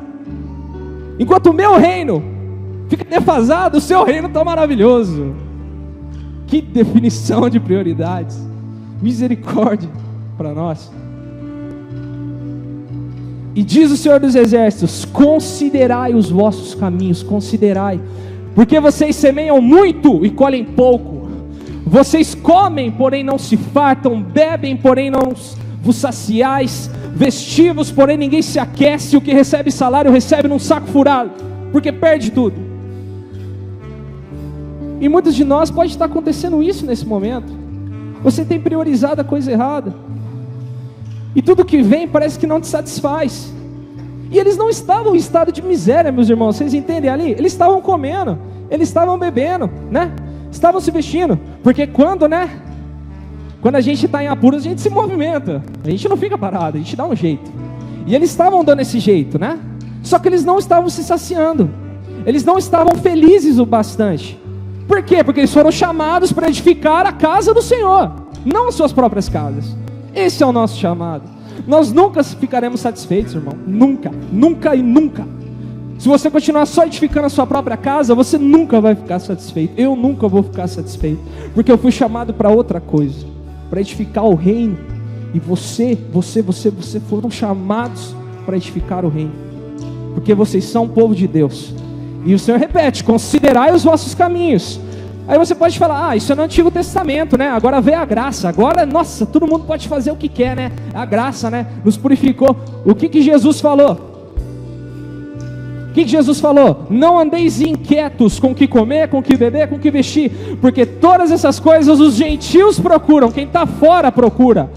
enquanto o meu reino fica defasado, o seu reino está maravilhoso. Que definição de prioridades. Misericórdia para nós. E diz o Senhor dos Exércitos, considerai os vossos caminhos, considerai, porque vocês semeiam muito e colhem pouco, vocês comem, porém não se fartam, bebem, porém não vos saciais, vestivos, porém ninguém se aquece, o que recebe salário recebe num saco furado, porque perde tudo. E muitos de nós pode estar acontecendo isso nesse momento. Você tem priorizado a coisa errada, e tudo que vem parece que não te satisfaz. E eles não estavam em estado de miséria, meus irmãos, vocês entendem ali? Eles estavam comendo, eles estavam bebendo, estavam se vestindo, porque quando a gente está em apuros, a gente se movimenta, a gente não fica parado, a gente dá um jeito. E eles estavam dando esse jeito, só que eles não estavam se saciando, eles não estavam felizes o bastante. Por quê? Porque eles foram chamados para edificar a casa do Senhor, não as suas próprias casas. Esse é o nosso chamado. Nós nunca ficaremos satisfeitos, irmão. Nunca, nunca e nunca. Se você continuar só edificando a sua própria casa, você nunca vai ficar satisfeito. Eu nunca vou ficar satisfeito, porque eu fui chamado para outra coisa, para edificar o reino. E você foram chamados para edificar o reino, porque vocês são o povo de Deus. E o Senhor repete, considerai os vossos caminhos. Aí você pode falar, isso é no Antigo Testamento, agora veio a graça, agora, nossa, todo mundo pode fazer o que quer, a graça, nos purificou. O que Jesus falou? O que Jesus falou? Não andeis inquietos com o que comer, com o que beber, com o que vestir, porque todas essas coisas os gentios procuram, quem está fora procura.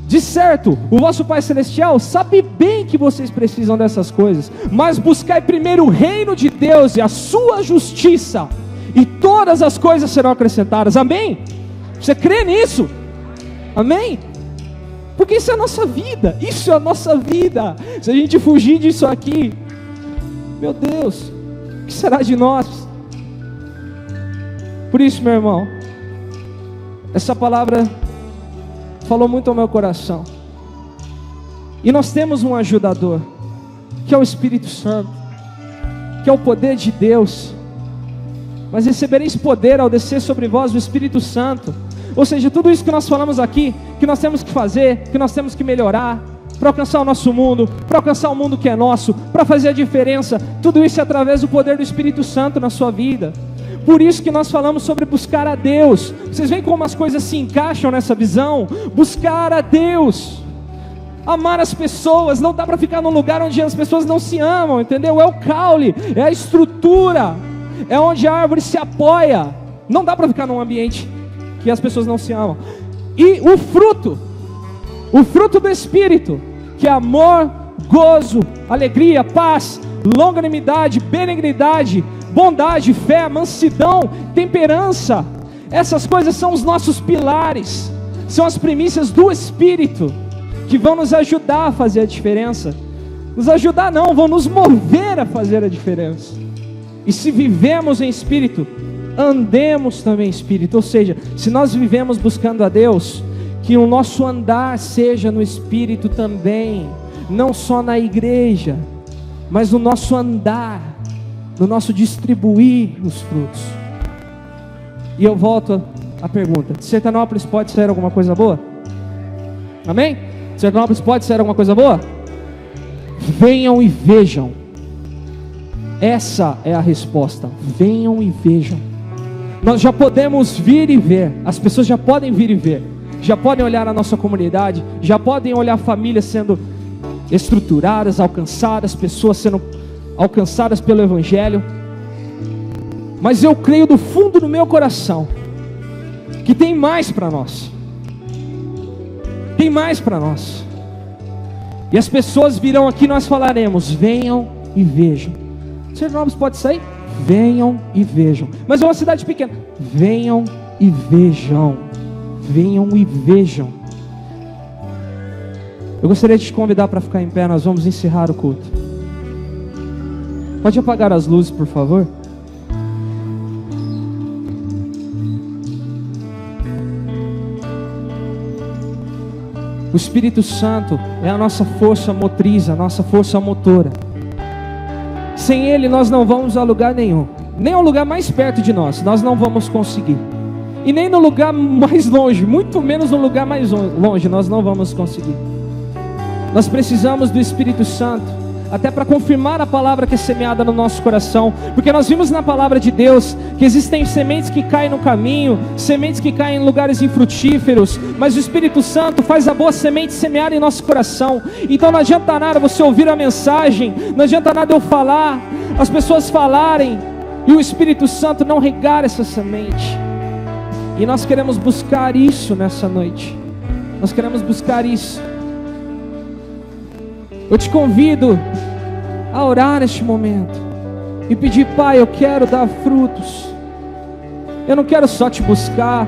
De certo, o vosso Pai Celestial sabe bem que vocês precisam dessas coisas, mas buscai primeiro o reino de Deus e a sua justiça, e todas as coisas serão acrescentadas. Amém? Você crê nisso? Amém? Porque isso é a nossa vida. Isso é a nossa vida. Se a gente fugir disso aqui, meu Deus, o que será de nós? Por isso, meu irmão, essa palavra falou muito ao meu coração. E nós temos um ajudador, que é o Espírito Santo, que é o poder de Deus. Mas recebereis poder ao descer sobre vós o Espírito Santo. Ou seja, tudo isso que nós falamos aqui, que nós temos que fazer, que nós temos que melhorar, para alcançar o nosso mundo, para alcançar o mundo que é nosso, para fazer a diferença, tudo isso é através do poder do Espírito Santo na sua vida. Por isso que nós falamos sobre buscar a Deus. Vocês veem como as coisas se encaixam nessa visão? Buscar a Deus, amar as pessoas. Não dá para ficar num lugar onde as pessoas não se amam, entendeu? É o caule, é a estrutura, é onde a árvore se apoia. Não dá para ficar num ambiente que as pessoas não se amam. E o fruto do Espírito, que é amor, gozo, alegria, paz, longanimidade, benignidade, bondade, fé, mansidão, temperança. Essas coisas são os nossos pilares, são as primícias do Espírito, que vão nos ajudar a fazer a diferença. Nos ajudar não, vão nos mover a fazer a diferença. E se vivemos em Espírito, andemos também em espírito. Ou seja, se nós vivemos buscando a Deus, que o nosso andar seja no espírito também, não só na igreja, mas no nosso andar, no nosso distribuir os frutos. E eu volto à pergunta: de Sertanópolis pode sair alguma coisa boa? Amém? De Sertanópolis pode sair alguma coisa boa? Venham e vejam. Essa é a resposta. Venham e vejam. Nós já podemos vir e ver. As pessoas já podem vir e ver. Já podem olhar a nossa comunidade. Já podem olhar famílias sendo estruturadas, alcançadas, pessoas sendo alcançadas pelo Evangelho. Mas eu creio do fundo do meu coração que tem mais para nós. Tem mais para nós. E as pessoas virão aqui e nós falaremos: venham e vejam. Sertanópolis pode sair? Venham e vejam. Mas é uma cidade pequena. Venham e vejam. Venham e vejam. Eu gostaria de te convidar para ficar em pé. Nós vamos encerrar o culto. Pode apagar as luzes, por favor? O Espírito Santo é a nossa força motriz, a nossa força motora. Sem Ele nós não vamos a lugar nenhum. Nem ao lugar mais perto de nós não vamos conseguir. E nem no lugar mais longe, muito menos no lugar mais longe, nós não vamos conseguir. Nós precisamos do Espírito Santo, até para confirmar a palavra que é semeada no nosso coração. Porque nós vimos na palavra de Deus que existem sementes que caem no caminho, sementes que caem em lugares infrutíferos, mas o Espírito Santo faz a boa semente semear em nosso coração. Então não adianta nada você ouvir a mensagem, não adianta nada eu falar, as pessoas falarem e o Espírito Santo não regar essa semente. E nós queremos buscar isso nessa noite. Nós queremos buscar isso. Eu te convido a orar neste momento e pedir: Pai, eu quero dar frutos. Eu não quero só te buscar.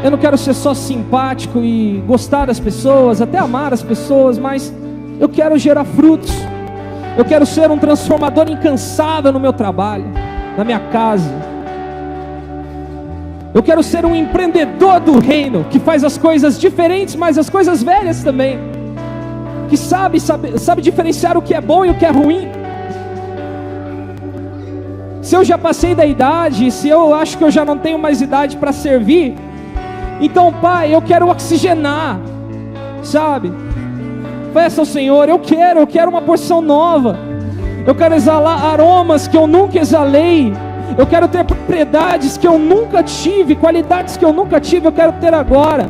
Eu não quero ser só simpático e gostar das pessoas, até amar as pessoas, mas eu quero gerar frutos. Eu quero ser um transformador incansável no meu trabalho, na minha casa. Eu quero ser um empreendedor do reino, que faz as coisas diferentes, mas as coisas velhas também, que sabe diferenciar o que é bom e o que é ruim. Se eu já passei da idade, se eu acho que eu já não tenho mais idade para servir, então, Pai, eu quero oxigenar, sabe? Peça ao Senhor: eu quero uma porção nova. Eu quero exalar aromas que eu nunca exalei. Eu quero ter propriedades que eu nunca tive, qualidades que eu nunca tive, eu quero ter agora.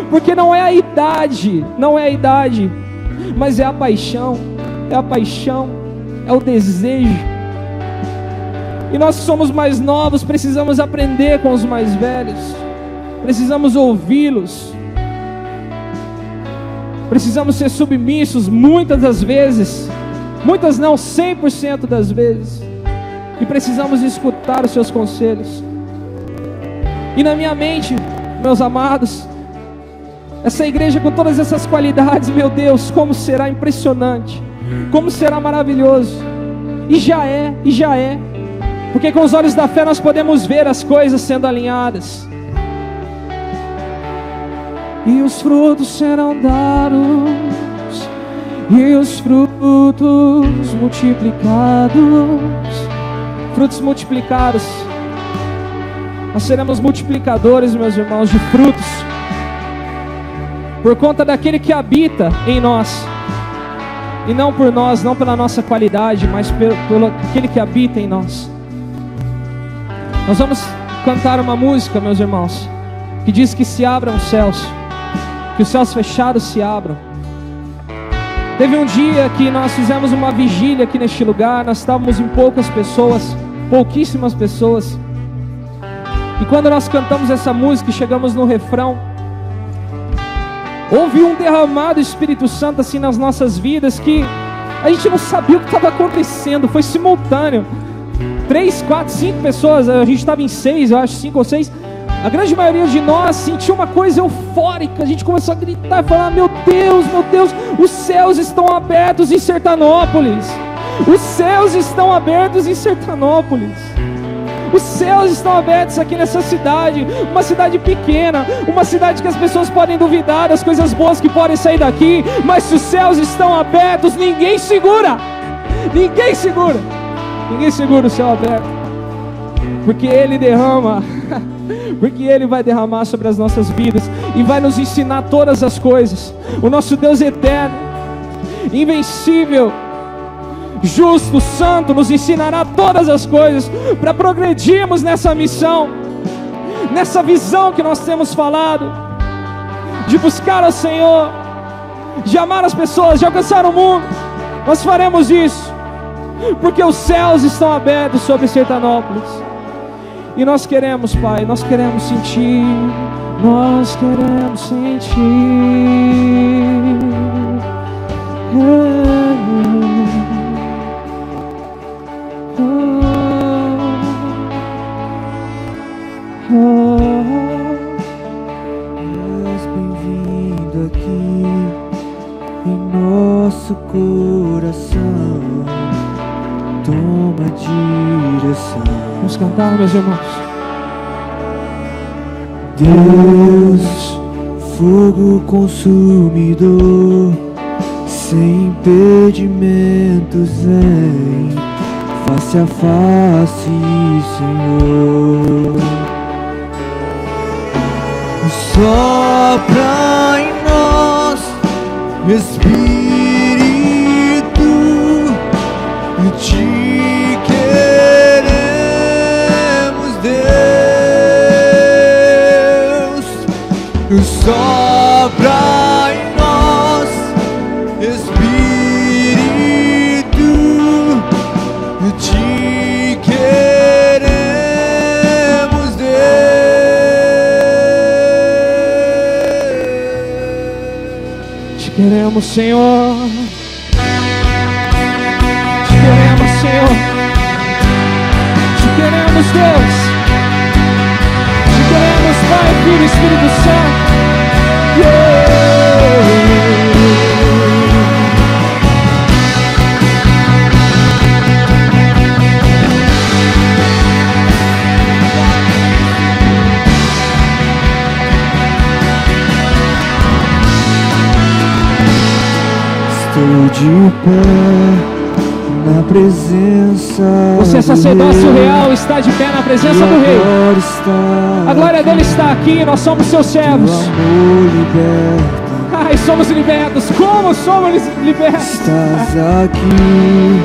Porque não é a idade, mas é a paixão, é o desejo. E nós que somos mais novos precisamos aprender com os mais velhos, precisamos ouvi-los, precisamos ser submissos muitas das vezes, muitas não, 100% das vezes, e precisamos escutar os seus conselhos. E na minha mente, meus amados, essa igreja com todas essas qualidades, meu Deus, como será impressionante, como será maravilhoso. E já é, porque com os olhos da fé nós podemos ver as coisas sendo alinhadas. E os frutos serão dados, e os frutos multiplicados. Frutos multiplicados. Nós seremos multiplicadores, meus irmãos, de frutos, por conta daquele que habita em nós, e não por nós, não pela nossa qualidade, mas pelo aquele que habita em nós. Nós vamos cantar uma música, meus irmãos, que diz que se abram os céus, que os céus fechados se abram. Teve um dia que nós fizemos uma vigília aqui neste lugar, nós estávamos em poucas pessoas, pouquíssimas pessoas, e quando nós cantamos essa música e chegamos no refrão, houve um derramado Espírito Santo assim nas nossas vidas, que a gente não sabia o que estava acontecendo, foi simultâneo. 3, 4, 5 pessoas, a gente estava em 6, eu acho, 5 ou 6. A grande maioria de nós sentiu uma coisa eufórica. A gente começou a gritar e falar: meu Deus, os céus estão abertos em Sertanópolis. Os céus estão abertos em Sertanópolis. Os céus estão abertos aqui nessa cidade, uma cidade pequena, uma cidade que as pessoas podem duvidar das coisas boas que podem sair daqui, mas se os céus estão abertos, ninguém segura, ninguém segura o céu aberto, porque Ele derrama, porque Ele vai derramar sobre as nossas vidas e vai nos ensinar todas as coisas. O nosso Deus eterno, invencível, justo, santo, nos ensinará todas as coisas para progredirmos nessa missão, nessa visão que nós temos falado, de buscar ao Senhor, de amar as pessoas, de alcançar o mundo. Nós faremos isso porque os céus estão abertos sobre Sertanópolis. E nós queremos, Pai, nós queremos sentir, nós queremos sentir. És bem-vindo aqui em nosso coração. Toma direção. Vamos cantar, meus irmãos. Deus, fogo consumidor, sem impedimentos, vem face a face, Senhor. Sopra em nós, Espírito, te queremos, Deus. Sopra em nós, Espírito, te queremos, Deus. Te queremos, Senhor. Te queremos, Senhor. Te queremos, Deus. Te queremos, Pai, Filho e Espírito Santo. Estou de pé na presença. Você é sacerdócio real, está de pé na presença do Rei. A glória dele está aqui, nós somos seus servos. Ai, somos libertos. Como somos libertos? Estás aqui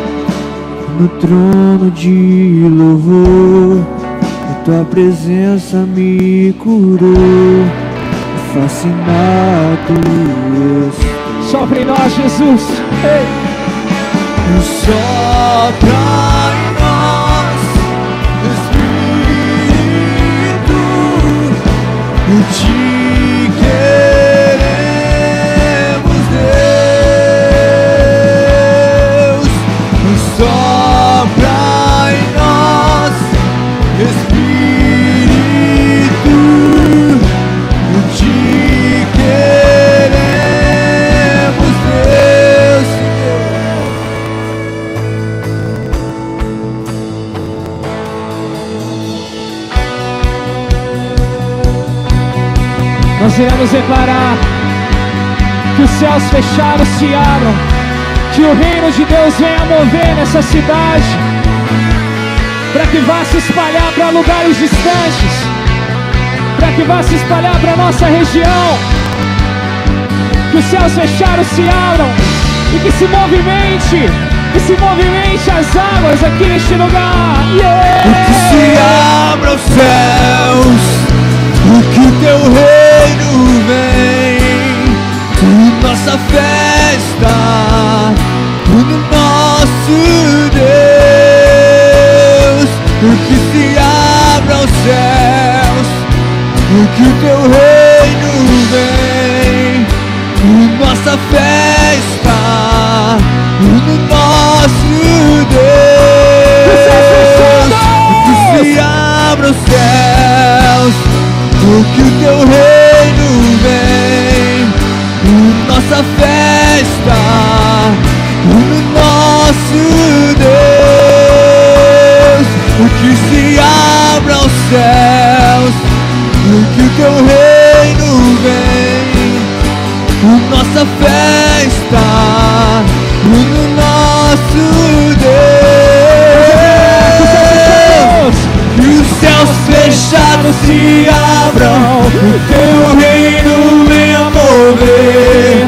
no trono de louvor. A tua presença me curou. Fascinado estou. Sopra em nós, Jesus. Ei. Sopra em nós, Espírito, te queremos, Deus. Sopra em nós, Espírito, te queremos, Deus. Nós iremos declarar que os céus fechados se abram, que o reino de Deus venha mover nessa cidade, para que vá se espalhar para lugares distantes, para que vá se espalhar para nossa região, que os céus fechados se abram e que se movimente as águas aqui neste lugar. Que se abra os céus, que o teu reino vem, nossa festa, no nosso Deus. Que se abra os céus, que o teu reino vem, nossa festa, no nosso Deus. Que se abra os céus, que o teu reino vem, nossa festa, no nosso Deus. Que se abra céus, porque o teu reino vem. Nossa fé está no nosso Deus. Que os céus fechados se abram, o teu reino venha mover.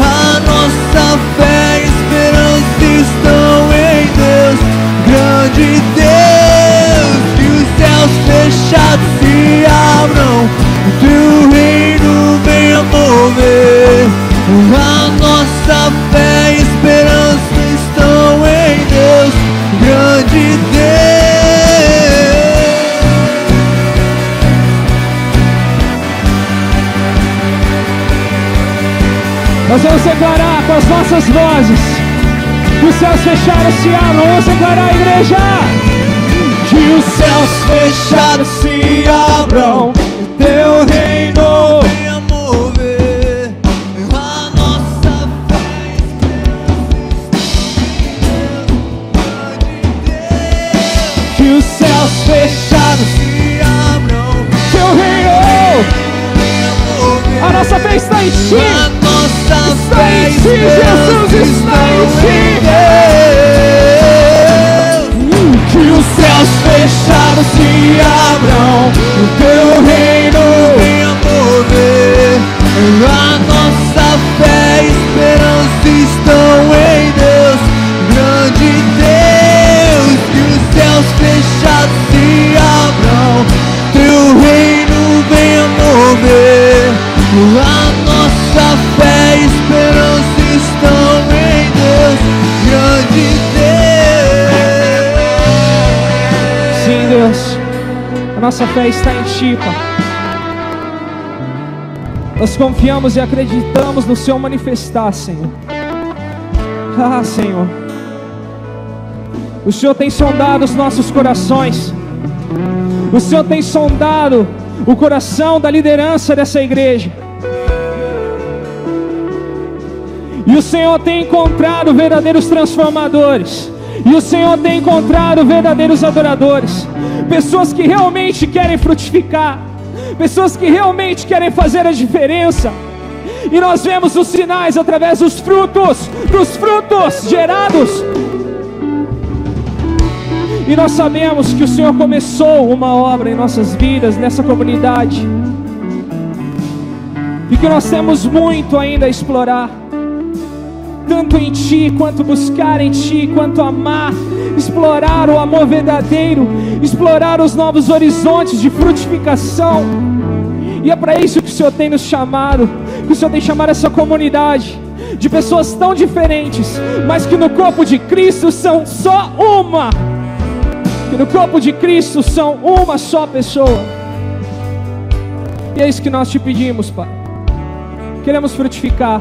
A nossa fé e esperança estão em Deus, grande Deus. Que os céus fechados se abram, o teu reino venha mover. A nossa fé e esperança estão em Deus, grande Deus. Nós vamos declarar com as nossas vozes. Que os céus fechados se abram. Vamos declarar, igreja. Que os céus fechados se abram, o teu reino venha mover. A nossa fé e Deus. Que os céus fechados se abram, o teu reino venha mover. A nossa fé está em ti. A nossa Está fé em ti, Jesus, está em ti. Que os céus fechados se abram, o teu reino venha mover. A nossa fé e esperança estão em Deus, grande Deus. Que os céus fechados se abram, teu reino venha mover. A nossa fé e esperança estão em Deus, grande Deus. Sim, Deus. A nossa fé está em ti, Pai. Nós confiamos e acreditamos no Senhor manifestar, Senhor. Ah, Senhor. O Senhor tem sondado os nossos corações. O Senhor tem sondado o coração da liderança dessa igreja. E o Senhor tem encontrado verdadeiros transformadores. E o Senhor tem encontrado verdadeiros adoradores. Pessoas que realmente querem frutificar. Pessoas que realmente querem fazer a diferença. E nós vemos os sinais através dos frutos gerados. E nós sabemos que o Senhor começou uma obra em nossas vidas, nessa comunidade. E que nós temos muito ainda a explorar. Tanto em Ti, quanto buscar em Ti, quanto amar, explorar o amor verdadeiro, explorar os novos horizontes de frutificação. E é para isso que o Senhor tem nos chamado, que o Senhor tem chamado essa comunidade de pessoas tão diferentes, mas que no corpo de Cristo são só uma. Que no corpo de Cristo são uma só pessoa. E é isso que nós te pedimos, Pai. Queremos frutificar,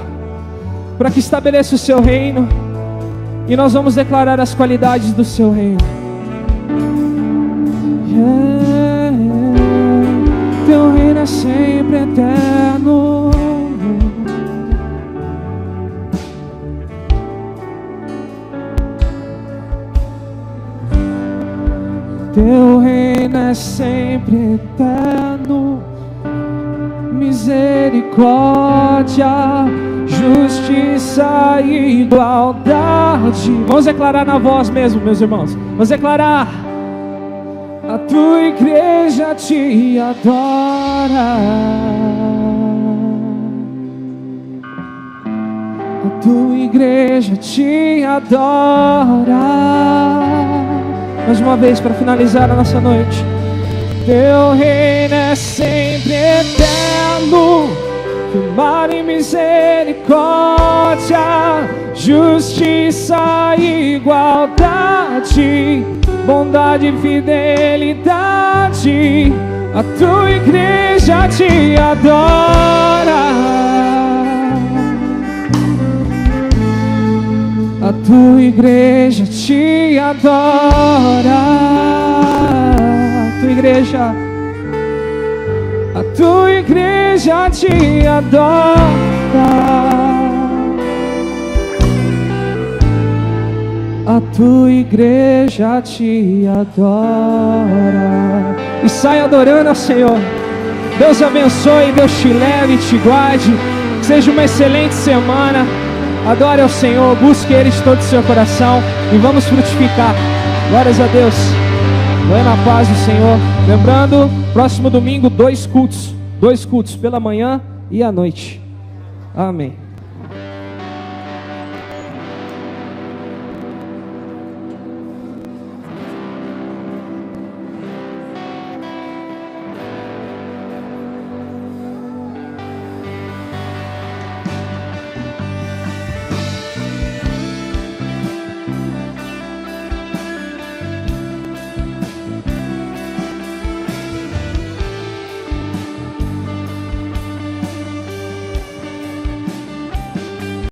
para que estabeleça o seu reino, e nós vamos declarar as qualidades do seu reino. Teu reino é sempre eterno. Teu reino é sempre eterno. Misericórdia, justiça e igualdade. Vamos declarar na voz mesmo, meus irmãos. Vamos declarar. A tua igreja te adora. A tua igreja te adora. Mais uma vez para finalizar a nossa noite. Teu reino é sempre eterno. Amar e misericórdia, justiça e igualdade, bondade e fidelidade. A tua igreja te adora. A tua igreja te adora. A tua igreja, a tua igreja te adora. A tua igreja te adora. E sai adorando ao Senhor. Deus abençoe, Deus te leve e te guarde. Que seja uma excelente semana. Adore ao Senhor, busque Ele de todo o seu coração e vamos frutificar. Glórias a Deus. Vai na paz do Senhor. Lembrando, próximo domingo, 2 cultos. 2 cultos, pela manhã e à noite. Amém.